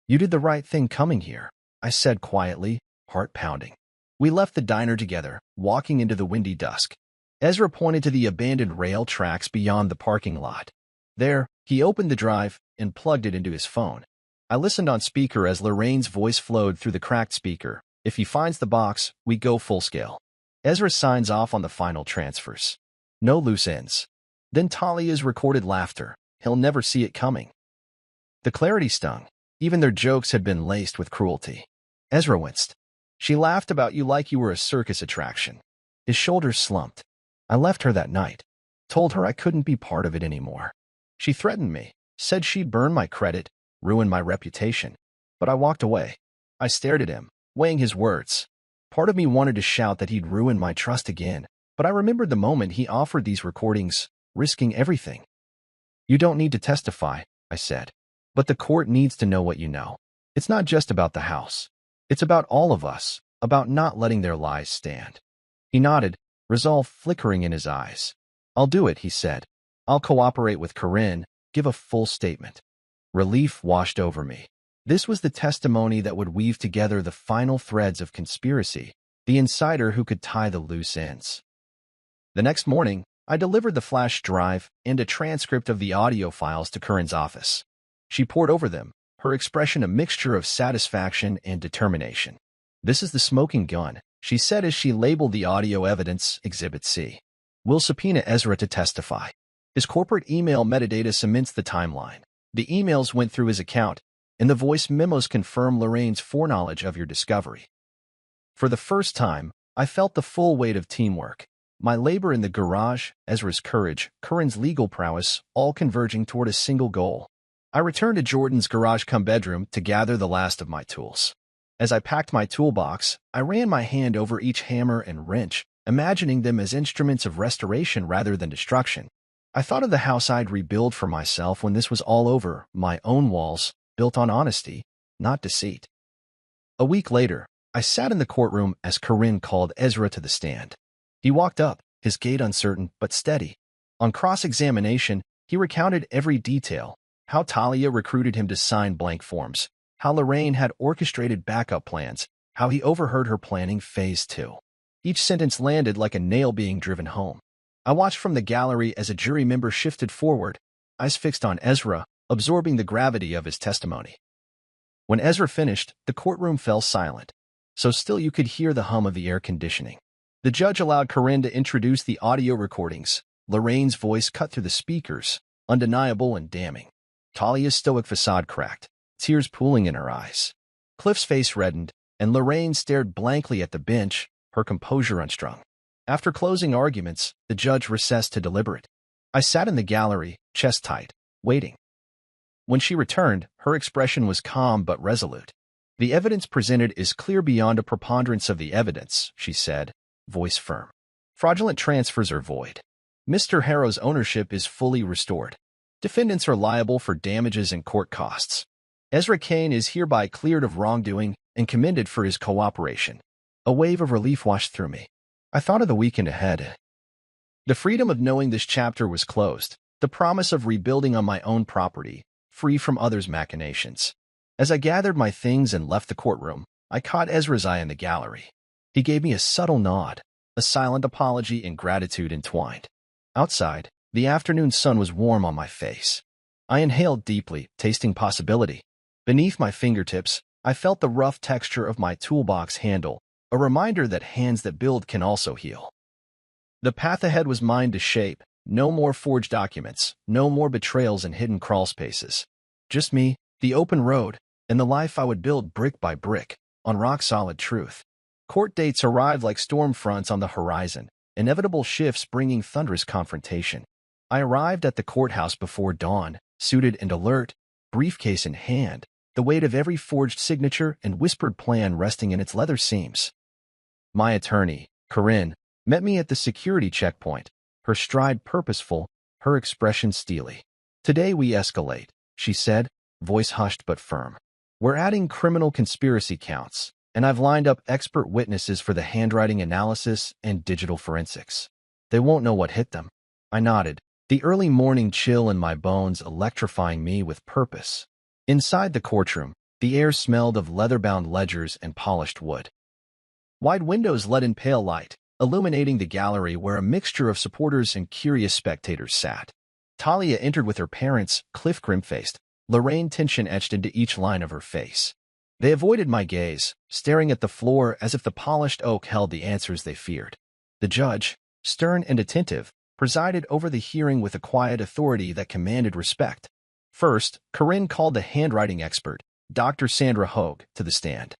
You did the right thing coming here, I said quietly, heart pounding. We left the diner together, walking into the windy dusk. Ezra pointed to the abandoned rail tracks beyond the parking lot. There, he opened the drive and plugged it into his phone. I listened on speaker as Lorraine's voice flowed through the cracked speaker. If he finds the box, we go full scale. Ezra signs off on the final transfers. No loose ends. Then Talia's recorded laughter. He'll never see it coming. The clarity stung. Even their jokes had been laced with cruelty. Ezra winced. She laughed about you like you were a circus attraction. His shoulders slumped. I left her that night. Told her I couldn't be part of it anymore. She threatened me, said she'd burn my credit, ruin my reputation. But I walked away. I stared at him, weighing his words. Part of me wanted to shout that he'd ruined my trust again, but I remembered the moment he offered these recordings, risking everything. You don't need to testify, I said. But the court needs to know what you know. It's not just about the house. It's about all of us, about not letting their lies stand. He nodded, resolve flickering in his eyes. I'll do it, he said. I'll cooperate with Corinne, give a full statement. Relief washed over me. This was the testimony that would weave together the final threads of conspiracy, the insider who could tie the loose ends. The next morning, I delivered the flash drive and a transcript of the audio files to Corinne's office. She pored over them, her expression a mixture of satisfaction and determination. This is the smoking gun, she said as she labeled the audio evidence Exhibit C. We'll subpoena Ezra to testify. His corporate email metadata cements the timeline. The emails went through his account, and the voice memos confirm Lorraine's foreknowledge of your discovery. For the first time, I felt the full weight of teamwork. My labor in the garage, Ezra's courage, Corinne's legal prowess, all converging toward a single goal. I returned to Jordan's garage-cum-bedroom to gather the last of my tools. As I packed my toolbox, I ran my hand over each hammer and wrench, imagining them as instruments of restoration rather than destruction. I thought of the house I'd rebuild for myself when this was all over, my own walls, built on honesty, not deceit. A week later, I sat in the courtroom as Corinne called Ezra to the stand. He walked up, his gait uncertain but steady. On cross-examination, he recounted every detail, how Talia recruited him to sign blank forms, how Lorraine had orchestrated backup plans, how he overheard her planning Phase 2. Each sentence landed like a nail being driven home. I watched from the gallery as a jury member shifted forward, eyes fixed on Ezra, absorbing the gravity of his testimony. When Ezra finished, the courtroom fell silent, so still you could hear the hum of the air conditioning. The judge allowed Corinne to introduce the audio recordings. Lorraine's voice cut through the speakers, undeniable and damning. Talia's stoic facade cracked, tears pooling in her eyes. Cliff's face reddened, and Lorraine stared blankly at the bench, her composure unstrung. After closing arguments, the judge recessed to deliberate. I sat in the gallery, chest tight, waiting. When she returned, her expression was calm but resolute. The evidence presented is clear beyond a preponderance of the evidence, she said, voice firm. Fraudulent transfers are void. Mr. Harrow's ownership is fully restored. Defendants are liable for damages and court costs. Ezra Kane is hereby cleared of wrongdoing and commended for his cooperation. A wave of relief washed through me. I thought of the weekend ahead. The freedom of knowing this chapter was closed, the promise of rebuilding on my own property, free from others' machinations. As I gathered my things and left the courtroom, I caught Ezra's eye in the gallery. He gave me a subtle nod, a silent apology and gratitude entwined. Outside, The afternoon sun was warm on my face. I inhaled deeply, tasting possibility. Beneath my fingertips, I felt the rough texture of my toolbox handle, a reminder that hands that build can also heal. The path ahead was mine to shape. No more forged documents, no more betrayals and hidden crawl spaces. Just me, the open road, and the life I would build brick by brick, on rock-solid truth. Court dates arrived like storm fronts on the horizon, inevitable shifts bringing thunderous confrontation. I arrived at the courthouse before dawn, suited and alert, briefcase in hand, the weight of every forged signature and whispered plan resting in its leather seams. My attorney, Corinne, met me at the security checkpoint, her stride purposeful, her expression steely. "Today we escalate," she said, voice hushed but firm. "We're adding criminal conspiracy counts, and I've lined up expert witnesses for the handwriting analysis and digital forensics. They won't know what hit them." I nodded, the early morning chill in my bones electrifying me with purpose. Inside the courtroom, the air smelled of leather-bound ledgers and polished wood. Wide windows let in pale light, illuminating the gallery where a mixture of supporters and curious spectators sat. Talia entered with her parents, Cliff grim-faced, Lorraine tension etched into each line of her face. They avoided my gaze, staring at the floor as if the polished oak held the answers they feared. The judge, stern and attentive, presided over the hearing with a quiet authority that commanded respect. First, Corinne called the handwriting expert, Dr. Sandra Hogue, to the stand.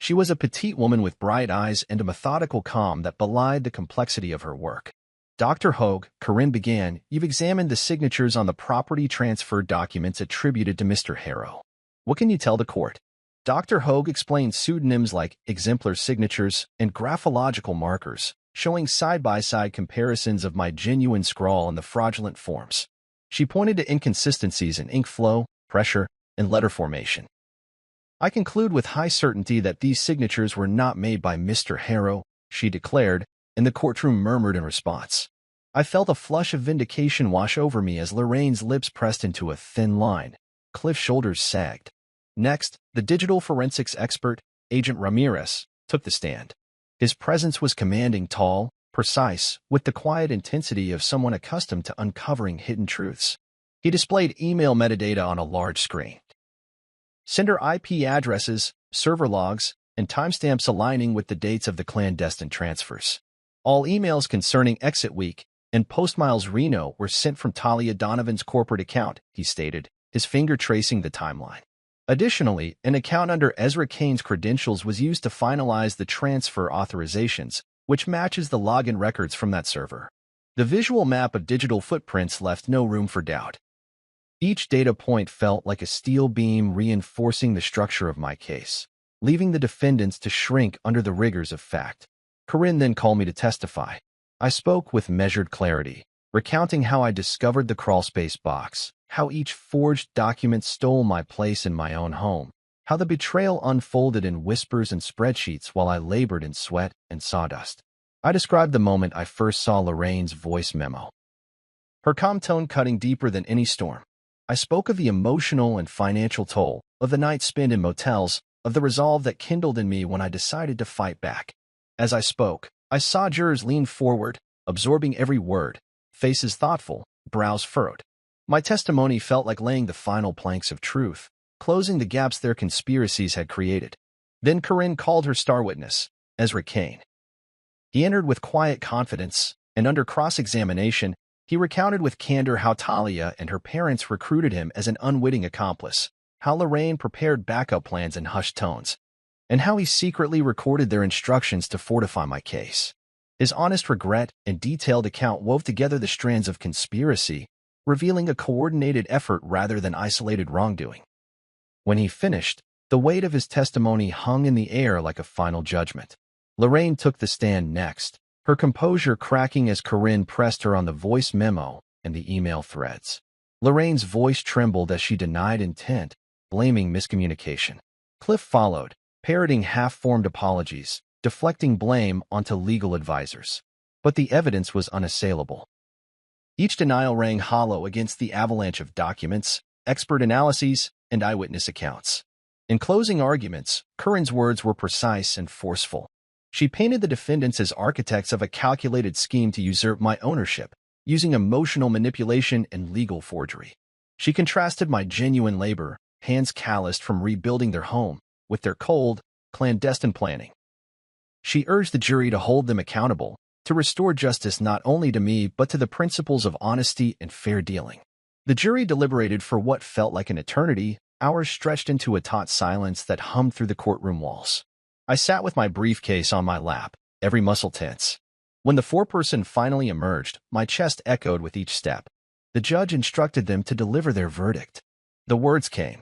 She was a petite woman with bright eyes and a methodical calm that belied the complexity of her work. "Dr. Hogue," Corinne began, "you've examined the signatures on the property transfer documents attributed to Mr. Harrow. What can you tell the court?" Dr. Hogue explained pseudonyms like exemplar signatures and graphological markers, showing side-by-side comparisons of my genuine scrawl and the fraudulent forms. She pointed to inconsistencies in ink flow, pressure, and letter formation. "I conclude with high certainty that these signatures were not made by Mr. Harrow," she declared, and the courtroom murmured in response. I felt a flush of vindication wash over me as Lorraine's lips pressed into a thin line. Cliff's shoulders sagged. Next, the digital forensics expert, Agent Ramirez, took the stand. His presence was commanding, tall, precise, with the quiet intensity of someone accustomed to uncovering hidden truths. He displayed email metadata on a large screen. Sender IP addresses, server logs, and timestamps aligning with the dates of the clandestine transfers. All emails concerning Exit Week and Postmiles Reno were sent from Talia Donovan's corporate account, he stated, his finger tracing the timeline. Additionally, an account under Ezra Kane's credentials was used to finalize the transfer authorizations, which matches the login records from that server. The visual map of digital footprints left no room for doubt. Each data point felt like a steel beam reinforcing the structure of my case, leaving the defendants to shrink under the rigors of fact. Corinne then called me to testify. I spoke with measured clarity, recounting how I discovered the crawlspace box, how each forged document stole my place in my own home, how the betrayal unfolded in whispers and spreadsheets while I labored in sweat and sawdust. I described the moment I first saw Lorraine's voice memo, her calm tone cutting deeper than any storm. I spoke of the emotional and financial toll, of the nights spent in motels, of the resolve that kindled in me when I decided to fight back. As I spoke, I saw jurors lean forward, absorbing every word, faces thoughtful, brows furrowed. My testimony felt like laying the final planks of truth, closing the gaps their conspiracies had created. Then Corinne called her star witness, Ezra Kane. He entered with quiet confidence, and under cross-examination, he recounted with candor how Talia and her parents recruited him as an unwitting accomplice, how Lorraine prepared backup plans in hushed tones, and how he secretly recorded their instructions to fortify my case. His honest regret and detailed account wove together the strands of conspiracy, revealing a coordinated effort rather than isolated wrongdoing. When he finished, the weight of his testimony hung in the air like a final judgment. Lorraine took the stand next, her composure cracking as Corinne pressed her on the voice memo and the email threads. Lorraine's voice trembled as she denied intent, blaming miscommunication. Cliff followed, parroting half-formed apologies, deflecting blame onto legal advisors. But the evidence was unassailable. Each denial rang hollow against the avalanche of documents, expert analyses, and eyewitness accounts. In closing arguments, Corinne's words were precise and forceful. She painted the defendants as architects of a calculated scheme to usurp my ownership, using emotional manipulation and legal forgery. She contrasted my genuine labor, hands calloused from rebuilding their home, with their cold, clandestine planning. She urged the jury to hold them accountable, to restore justice not only to me but to the principles of honesty and fair dealing. The jury deliberated for what felt like an eternity, hours stretched into a taut silence that hummed through the courtroom walls. I sat with my briefcase on my lap, every muscle tense. When the foreperson finally emerged, my chest echoed with each step. The judge instructed them to deliver their verdict. The words came.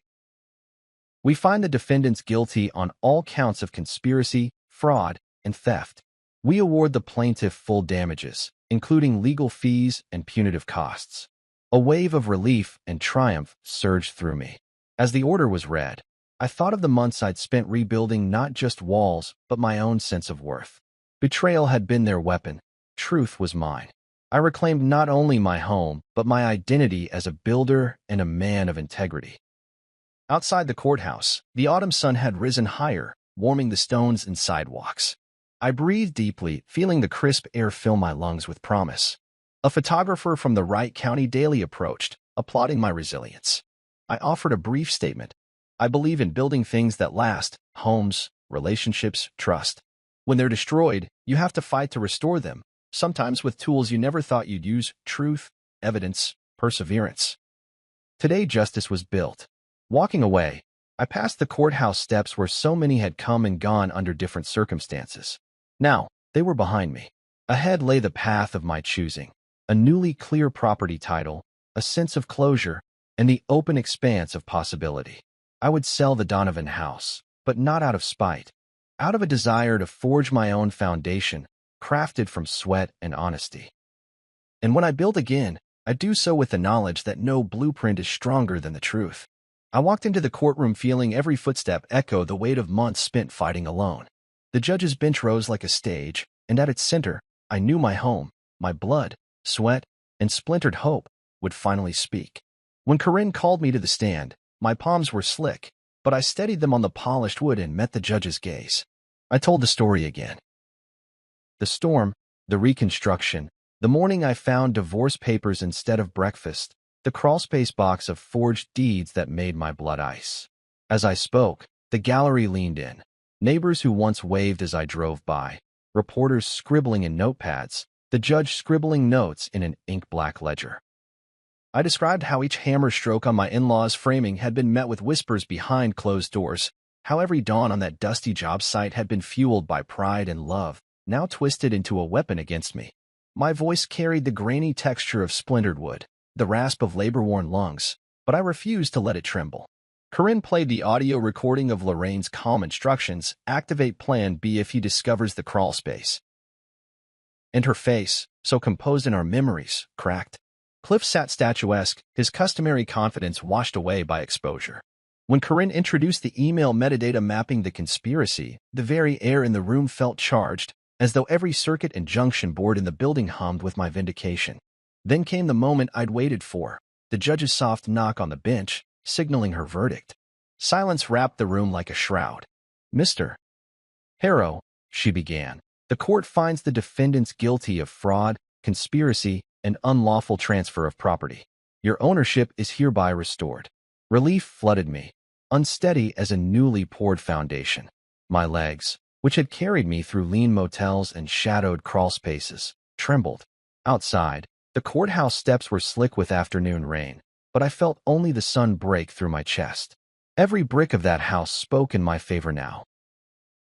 We find the defendants guilty on all counts of conspiracy, fraud, and theft. We award the plaintiff full damages, including legal fees and punitive costs. A wave of relief and triumph surged through me. As the order was read, I thought of the months I'd spent rebuilding not just walls, but my own sense of worth. Betrayal had been their weapon. Truth was mine. I reclaimed not only my home, but my identity as a builder and a man of integrity. Outside the courthouse, the autumn sun had risen higher, warming the stones and sidewalks. I breathed deeply, feeling the crisp air fill my lungs with promise. A photographer from the Wright County Daily approached, applauding my resilience. I offered a brief statement. I believe in building things that last: homes, relationships, trust. When they're destroyed, you have to fight to restore them, sometimes with tools you never thought you'd use: truth, evidence, perseverance. Today, justice was built. Walking away, I passed the courthouse steps where so many had come and gone under different circumstances. Now, they were behind me. Ahead lay the path of my choosing: a newly clear property title, a sense of closure, and the open expanse of possibility. I would sell the Donovan house, but not out of spite. Out of a desire to forge my own foundation, crafted from sweat and honesty. And when I build again, I do so with the knowledge that no blueprint is stronger than the truth. I walked into the courtroom feeling every footstep echo the weight of months spent fighting alone. The judge's bench rose like a stage, and at its center, I knew my home, my blood, sweat, and splintered hope would finally speak. When Corinne called me to the stand, my palms were slick, but I steadied them on the polished wood and met the judge's gaze. I told the story again. The storm, the reconstruction, the morning I found divorce papers instead of breakfast, the crawlspace box of forged deeds that made my blood ice. As I spoke, the gallery leaned in. Neighbors who once waved as I drove by, reporters scribbling in notepads, the judge scribbling notes in an ink-black ledger. I described how each hammer stroke on my in-laws' framing had been met with whispers behind closed doors, how every dawn on that dusty job site had been fueled by pride and love, now twisted into a weapon against me. My voice carried the grainy texture of splintered wood, the rasp of labor-worn lungs, but I refused to let it tremble. Corinne played the audio recording of Lorraine's calm instructions: activate Plan B if he discovers the crawl space. And her face, so composed in our memories, cracked. Cliff sat statuesque, his customary confidence washed away by exposure. When Corinne introduced the email metadata mapping the conspiracy, the very air in the room felt charged, as though every circuit and junction board in the building hummed with my vindication. Then came the moment I'd waited for, the judge's soft knock on the bench, signaling her verdict. Silence wrapped the room like a shroud. "Mr. Harrow," she began, "the court finds the defendants guilty of fraud, conspiracy, and unlawful transfer of property. Your ownership is hereby restored." Relief flooded me, unsteady as a newly poured foundation. My legs, which had carried me through lean motels and shadowed crawl spaces, trembled. Outside, the courthouse steps were slick with afternoon rain, but I felt only the sun break through my chest. Every brick of that house spoke in my favor now.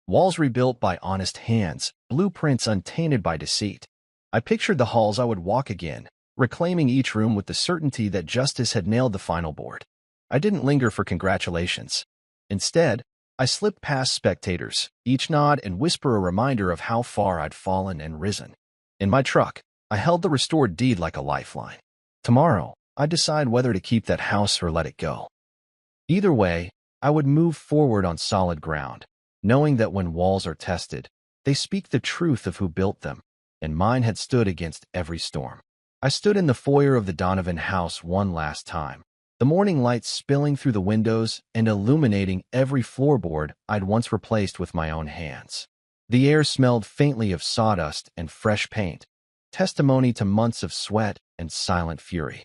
Walls rebuilt by honest hands, blueprints untainted by deceit. I pictured the halls I would walk again, reclaiming each room with the certainty that justice had nailed the final board. I didn't linger for congratulations. Instead, I slipped past spectators, each nod and whisper a reminder of how far I'd fallen and risen. In my truck, I held the restored deed like a lifeline. Tomorrow, I'd decide whether to keep that house or let it go. Either way, I would move forward on solid ground, knowing that when walls are tested, they speak the truth of who built them, and mine had stood against every storm. I stood in the foyer of the Donovan house one last time, the morning light spilling through the windows and illuminating every floorboard I'd once replaced with my own hands. The air smelled faintly of sawdust and fresh paint, testimony to months of sweat, and silent fury.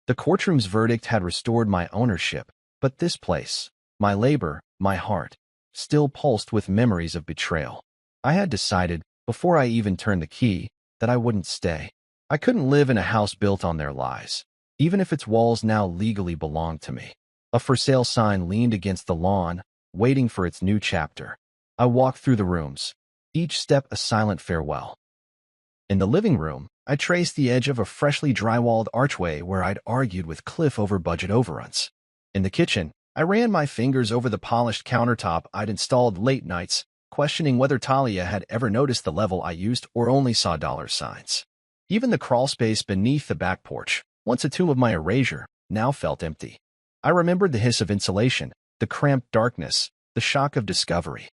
The courtroom's verdict had restored my ownership, but this place, my labor, my heart, still pulsed with memories of betrayal. I had decided, before I even turned the key, that I wouldn't stay. I couldn't live in a house built on their lies, even if its walls now legally belonged to me. A for sale sign leaned against the lawn, waiting for its new chapter. I walked through the rooms, each step a silent farewell. In the living room, I traced the edge of a freshly drywalled archway where I'd argued with Cliff over budget overruns. In the kitchen, I ran my fingers over the polished countertop I'd installed late nights, questioning whether Talia had ever noticed the level I used or only saw dollar signs. Even the crawl space beneath the back porch, once a tomb of my erasure, now felt empty. I remembered the hiss of insulation, the cramped darkness, the shock of discovery.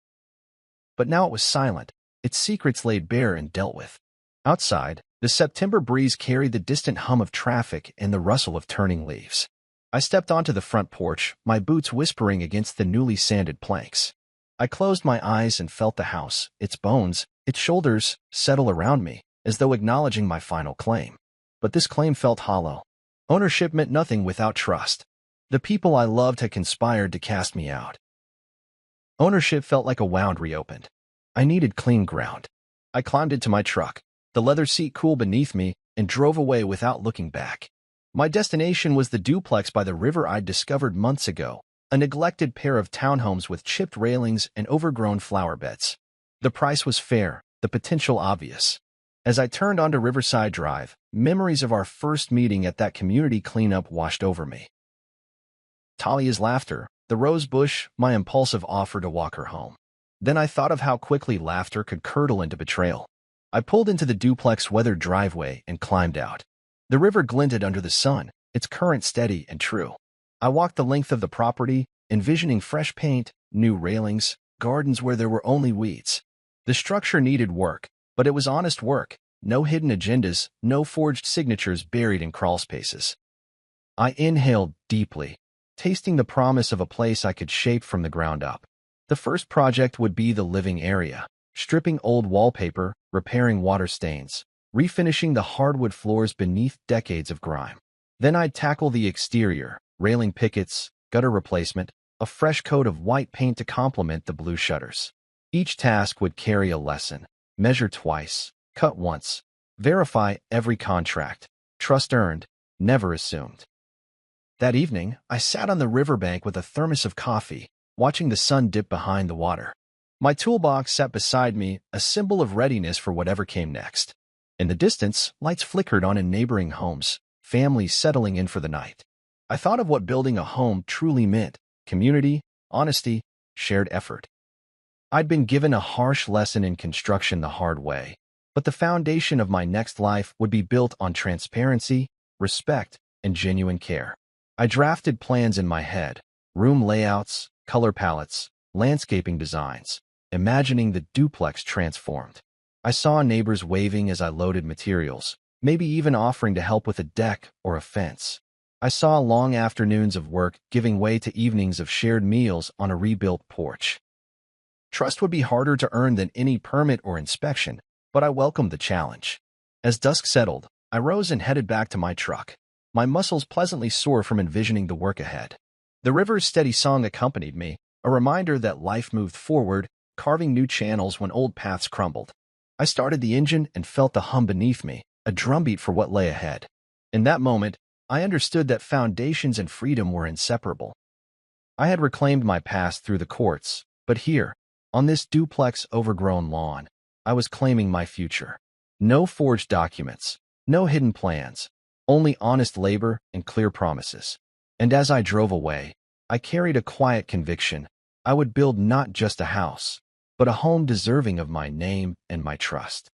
But now it was silent, its secrets laid bare and dealt with. Outside, the September breeze carried the distant hum of traffic and the rustle of turning leaves. I stepped onto the front porch, my boots whispering against the newly sanded planks. I closed my eyes and felt the house, its bones, its shoulders, settle around me, as though acknowledging my final claim. But this claim felt hollow. Ownership meant nothing without trust. The people I loved had conspired to cast me out. Ownership felt like a wound reopened. I needed clean ground. I climbed into my truck, the leather seat cool beneath me, and drove away without looking back. My destination was the duplex by the river I'd discovered months ago, a neglected pair of townhomes with chipped railings and overgrown flower beds. The price was fair, the potential obvious. As I turned onto Riverside Drive, memories of our first meeting at that community cleanup washed over me. Talia's laughter, the rose bush, my impulsive offer to walk her home. Then I thought of how quickly laughter could curdle into betrayal. I pulled into the duplex weathered driveway and climbed out. The river glinted under the sun, its current steady and true. I walked the length of the property, envisioning fresh paint, new railings, gardens where there were only weeds. The structure needed work, but it was honest work, no hidden agendas, no forged signatures buried in crawl spaces. I inhaled deeply, tasting the promise of a place I could shape from the ground up. The first project would be the living area, stripping old wallpaper, repairing water stains, refinishing the hardwood floors beneath decades of grime. Then I'd tackle the exterior, railing pickets, gutter replacement, a fresh coat of white paint to complement the blue shutters. Each task would carry a lesson: measure twice, cut once, verify every contract, trust earned, never assumed. That evening, I sat on the riverbank with a thermos of coffee, watching the sun dip behind the water. My toolbox sat beside me, a symbol of readiness for whatever came next. In the distance, lights flickered on in neighboring homes, families settling in for the night. I thought of what building a home truly meant: community, honesty, shared effort. I'd been given a harsh lesson in construction the hard way, but the foundation of my next life would be built on transparency, respect, and genuine care. I drafted plans in my head, room layouts, color palettes, landscaping designs, imagining the duplex transformed. I saw neighbors waving as I loaded materials, maybe even offering to help with a deck or a fence. I saw long afternoons of work giving way to evenings of shared meals on a rebuilt porch. Trust would be harder to earn than any permit or inspection, but I welcomed the challenge. As dusk settled, I rose and headed back to my truck, my muscles pleasantly sore from envisioning the work ahead. The river's steady song accompanied me, a reminder that life moved forward, carving new channels when old paths crumbled. I started the engine and felt the hum beneath me, a drumbeat for what lay ahead. In that moment, I understood that foundations and freedom were inseparable. I had reclaimed my past through the courts, but here, on this duplex overgrown lawn, I was claiming my future. No forged documents, no hidden plans, only honest labor and clear promises. And as I drove away, I carried a quiet conviction: I would build not just a house, but a home deserving of my name and my trust.